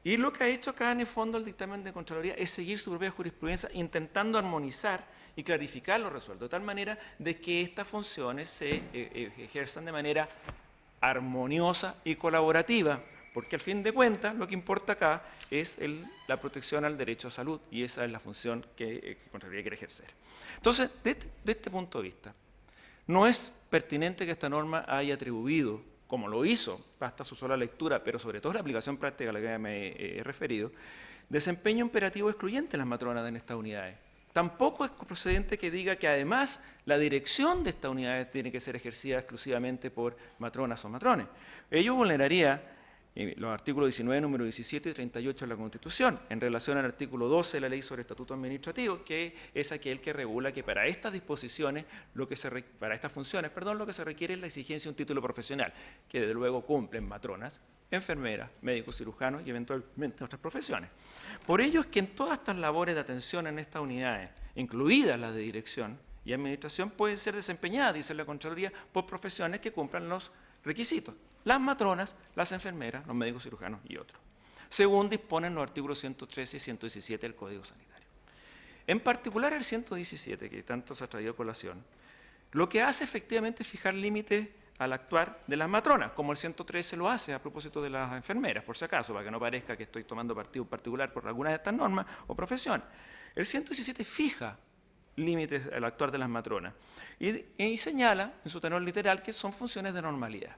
Y lo que ha hecho acá en el fondo el dictamen de Contraloría es seguir su propia jurisprudencia intentando armonizar y clarificar lo resuelto, de tal manera de que estas funciones se ejerzan de manera armoniosa y colaborativa, porque al fin de cuentas lo que importa acá es la protección al derecho a salud, y esa es la función que Contraloría quiere ejercer. Entonces, de este punto de vista, no es pertinente que esta norma haya atribuido, como lo hizo, basta su sola lectura, pero sobre todo la aplicación práctica a la que me he referido, desempeño imperativo excluyente en las matronas en estas unidades. Tampoco es procedente que diga que además la dirección de estas unidades tiene que ser ejercida exclusivamente por matronas o matrones. Ello vulneraría los artículos 19, número 17 y 38 de la Constitución, en relación al artículo 12 de la Ley sobre Estatuto Administrativo, que es aquel que regula que para estas disposiciones, para estas funciones, lo que se requiere es la exigencia de un título profesional, que desde luego cumplen matronas, enfermeras, médicos cirujanos y eventualmente otras profesiones. Por ello es que en todas estas labores de atención en estas unidades, incluidas las de dirección y administración, pueden ser desempeñadas, dice la Contraloría, por profesiones que cumplan los requisitos: las matronas, las enfermeras, los médicos cirujanos y otros, según disponen los artículos 113 y 117 del Código Sanitario. En particular el 117, que tanto se ha traído a colación, lo que hace efectivamente es fijar límites al actuar de las matronas, como el 113 lo hace a propósito de las enfermeras, por si acaso, para que no parezca que estoy tomando partido particular por alguna de estas normas o profesiones. El 117 fija límites al actuar de las matronas. Y señala en su tenor literal que son funciones de normalidad.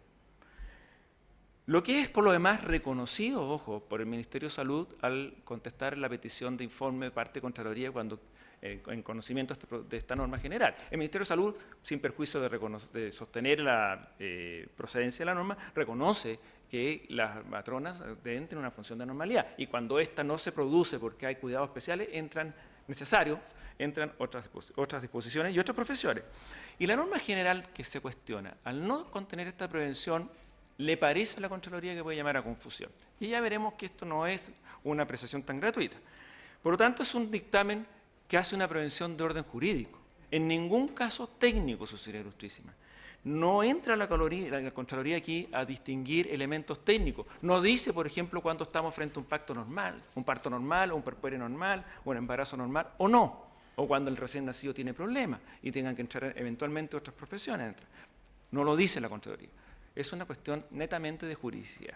Lo que es, por lo demás, reconocido, ojo, por el Ministerio de Salud al contestar la petición de informe de parte de Contraloría cuando en conocimiento de esta norma general. El Ministerio de Salud, sin perjuicio de sostener la procedencia de la norma, reconoce que las matronas deben tener una función de normalidad. Y cuando esta no se produce porque hay cuidados especiales, entran otras disposiciones y otras profesiones. Y la norma general que se cuestiona, al no contener esta prevención, le parece a la Contraloría que puede llamar a confusión. Y ya veremos que esto no es una apreciación tan gratuita. Por lo tanto, es un dictamen que hace una prevención de orden jurídico, en ningún caso técnico, su señoría ilustrísima. No entra la Contraloría aquí a distinguir elementos técnicos. No dice, por ejemplo, cuando estamos frente a un parto normal, o un puerperio normal, o un embarazo normal, o no. O cuando el recién nacido tiene problemas y tengan que entrar eventualmente otras profesiones. No lo dice la Contraloría. Es una cuestión netamente de juridicidad.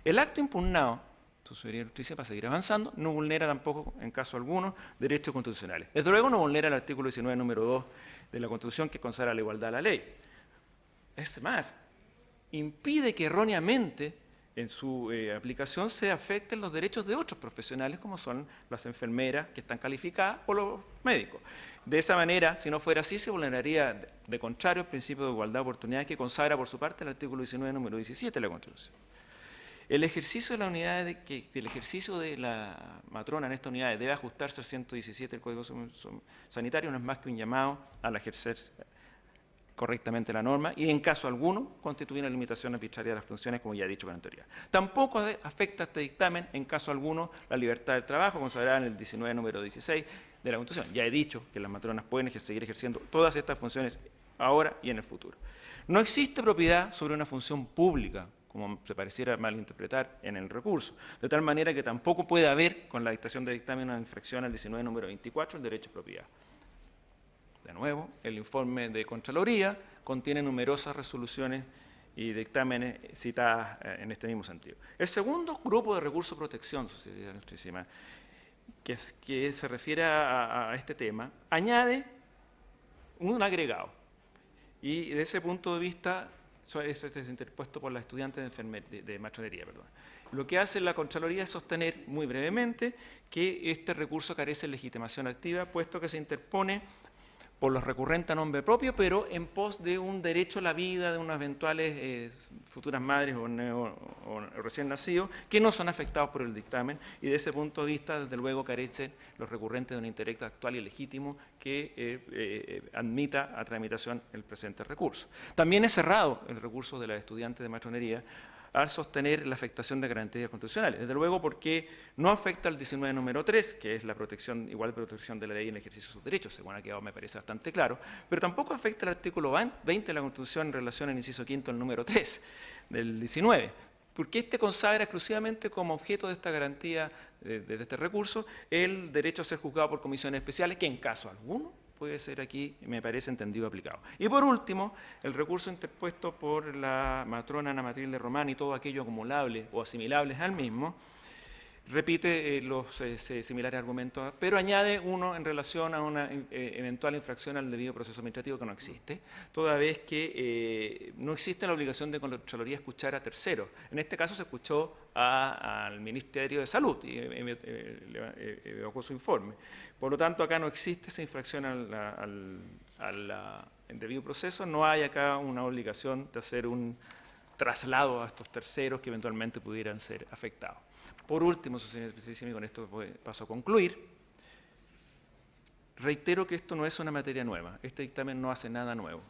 El acto impugnado, su señoría ilustrísima, para seguir avanzando, no vulnera tampoco, en caso alguno, derechos constitucionales. Desde luego no vulnera el artículo 19, número 2 de la Constitución, que consagra la igualdad a la ley. Es más, impide que erróneamente en su aplicación se afecten los derechos de otros profesionales, como son las enfermeras que están calificadas o los médicos. De esa manera, si no fuera así, se vulneraría de contrario el principio de igualdad de oportunidades que consagra por su parte el artículo 19, número 17 de la Constitución. El ejercicio de la matrona en esta unidad debe ajustarse al 117 del Código Sanitario, no es más que un llamado al ejercer correctamente la norma y en caso alguno constituye una limitación arbitraria de las funciones, como ya he dicho con anterioridad. Tampoco afecta a este dictamen en caso alguno la libertad del trabajo, consagrada en el 19, número 16 de la Constitución. Ya he dicho que las matronas pueden seguir ejerciendo todas estas funciones ahora y en el futuro. No existe propiedad sobre una función pública, como se pareciera malinterpretar en el recurso, de tal manera que tampoco puede haber, con la dictación de dictamen, una infracción al 19, número 24, el derecho de propiedad. De nuevo, el informe de Contraloría contiene numerosas resoluciones y dictámenes citadas en este mismo sentido. El segundo grupo de recursos de protección, su señoría ilustrísima, que se refiere a este tema, añade un agregado. Y de ese punto de vista, es interpuesto por la estudiante de matronería. Lo que hace la Contraloría es sostener muy brevemente que este recurso carece de legitimación activa, puesto que se interpone por los recurrentes a nombre propio, pero en pos de un derecho a la vida de unas eventuales futuras madres o recién nacidos que no son afectados por el dictamen, y de ese punto de vista, desde luego, carecen los recurrentes de un interés actual y legítimo que admita a tramitación el presente recurso. También es cerrado el recurso de la estudiante de matronería al sostener la afectación de garantías constitucionales. Desde luego porque no afecta al 19, número 3, que es la protección, igual protección de la ley en el ejercicio de sus derechos, según ha quedado me parece bastante claro, pero tampoco afecta el artículo 20 de la Constitución en relación al inciso 5 del número 3 del 19, porque este consagra exclusivamente como objeto de esta garantía, de este recurso, el derecho a ser juzgado por comisiones especiales, que en caso alguno puede ser aquí, me parece entendido, aplicado. Y por último, el recurso interpuesto por la matrona Ana Matilde Román y todo aquello acumulable o asimilables al mismo, repite los similares argumentos, pero añade uno en relación a una eventual infracción al debido proceso administrativo que no existe, toda vez que no existe la obligación de Contraloría escuchar a terceros. En este caso se escuchó al Ministerio de Salud y evocó su informe. Por lo tanto, acá no existe esa infracción al debido proceso, no hay acá una obligación de hacer un traslado a estos terceros que eventualmente pudieran ser afectados. Por último, su señor presidente, y con esto paso a concluir, reitero que esto no es una materia nueva, este dictamen no hace nada nuevo.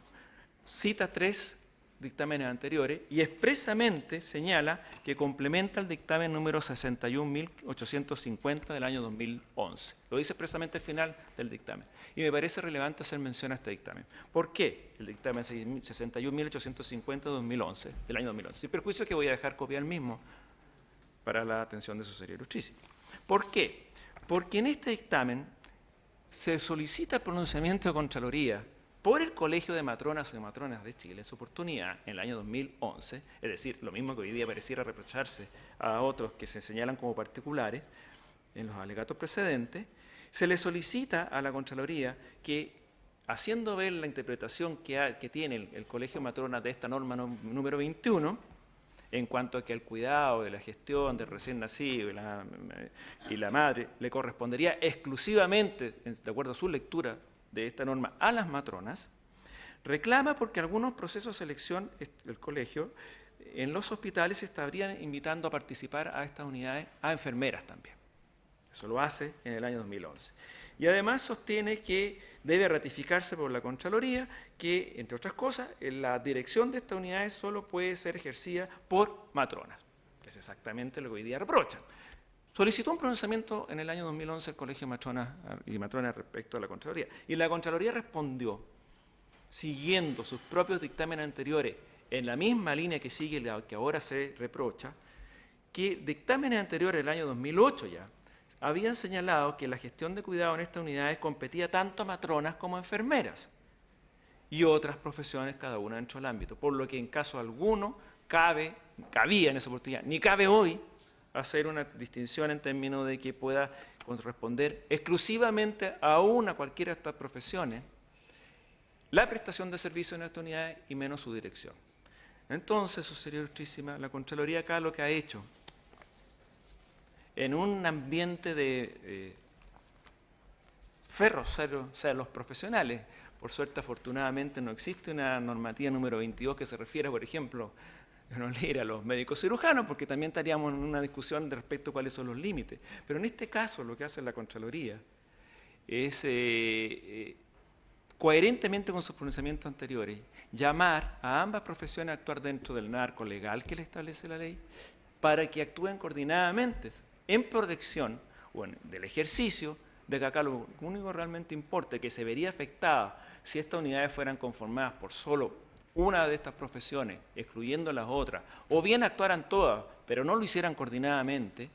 Cita 3 dictámenes anteriores y expresamente señala que complementa el dictamen número 61.850 del año 2011. Lo dice expresamente al final del dictamen. Y me parece relevante hacer mención a este dictamen. ¿Por qué el dictamen 61.850 de 2011, del año 2011? Sin perjuicio que voy a dejar copia del mismo para la atención de su señoría ilustrísima. ¿Por qué? Porque en este dictamen se solicita el pronunciamiento de Contraloría por el Colegio de Matronas y Matronas de Chile en su oportunidad en el año 2011, es decir, lo mismo que hoy día pareciera reprocharse a otros que se señalan como particulares en los alegatos precedentes, se le solicita a la Contraloría que, haciendo ver la interpretación que tiene el Colegio Matronas de esta norma número 21, en cuanto a que el cuidado de la gestión del recién nacido y la madre le correspondería exclusivamente, de acuerdo a su lectura de esta norma, a las matronas, reclama porque algunos procesos de selección del colegio en los hospitales se estarían invitando a participar a estas unidades a enfermeras también. Eso lo hace en el año 2011. Y además sostiene que debe ratificarse por la Contraloría que, entre otras cosas, la dirección de estas unidades solo puede ser ejercida por matronas, que es exactamente lo que hoy día reprochan. Solicitó un pronunciamiento en el año 2011 el Colegio Matronas y Matronas respecto a la Contraloría, y la Contraloría respondió, siguiendo sus propios dictámenes anteriores, en la misma línea que sigue la que ahora se reprocha, que dictámenes anteriores del año 2008 ya, habían señalado que la gestión de cuidado en estas unidades competía tanto a matronas como a enfermeras y otras profesiones, cada una dentro del ámbito, por lo que en caso alguno cabía en esa oportunidad, ni cabe hoy hacer una distinción en términos de que pueda corresponder exclusivamente a cualquiera de estas profesiones la prestación de servicios en estas unidades y menos su dirección. Entonces, su señoría ilustrísima, la Contraloría acá lo que ha hecho en un ambiente de ferros, o sea, los profesionales. Por suerte, afortunadamente, no existe una normativa número 22 que se refiera, por ejemplo, a los médicos cirujanos, porque también estaríamos en una discusión de respecto a cuáles son los límites. Pero en este caso, lo que hace la Contraloría es, coherentemente con sus pronunciamientos anteriores, llamar a ambas profesiones a actuar dentro del marco legal que le establece la ley, para que actúen coordinadamente en protección del ejercicio de que acá lo único que realmente importa, que se vería afectada si estas unidades fueran conformadas por solo una de estas profesiones, excluyendo las otras, o bien actuaran todas, pero no lo hicieran coordinadamente,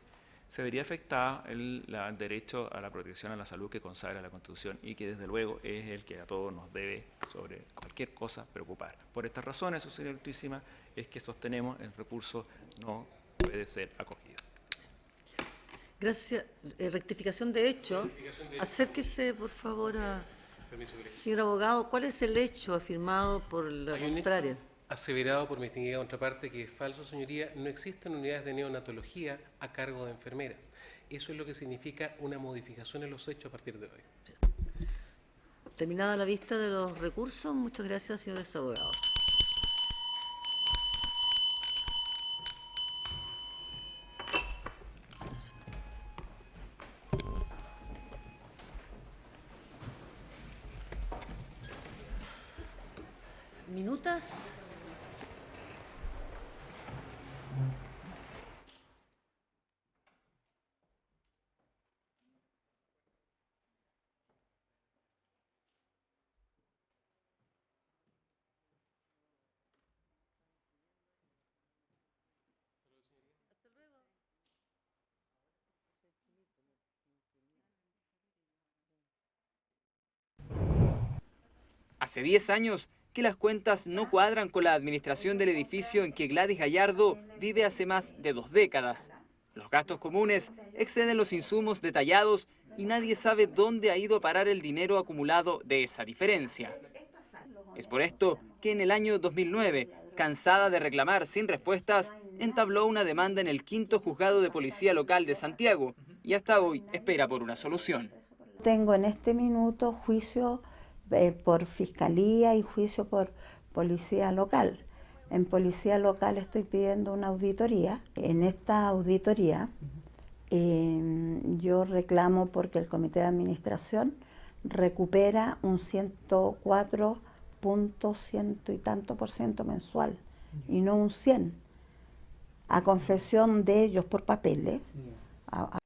se vería afectada el derecho a la protección a la salud que consagra la Constitución y que desde luego es el que a todos nos debe, sobre cualquier cosa, preocupar. Por estas razones, su señoría ilustrísima, es que sostenemos el recurso no puede ser acogido. Gracias. Rectificación de hecho. Acérquese, por favor, señor abogado. ¿Cuál es el hecho afirmado por la Hay un contraria? hecho aseverado por mi distinguida contraparte que es falso, señoría. No existen unidades de neonatología a cargo de enfermeras. Eso es lo que significa una modificación en los hechos a partir de hoy. Terminada la vista de los recursos, muchas gracias, señores abogados. Minutas. Hace 10 años que las cuentas no cuadran con la administración del edificio en que Gladys Gallardo vive hace más de 2 décadas. Los gastos comunes exceden los insumos detallados y nadie sabe dónde ha ido a parar el dinero acumulado de esa diferencia. Es por esto que en el año 2009, cansada de reclamar sin respuestas, entabló una demanda en el 5º Juzgado de Policía Local de Santiago y hasta hoy espera por una solución. Tengo en este minuto juicio por fiscalía y juicio por policía local. En policía local estoy pidiendo una auditoría. En esta auditoría yo reclamo porque el comité de administración recupera un 104.100 y tanto % mensual y no un 100. A confesión de ellos por papeles, a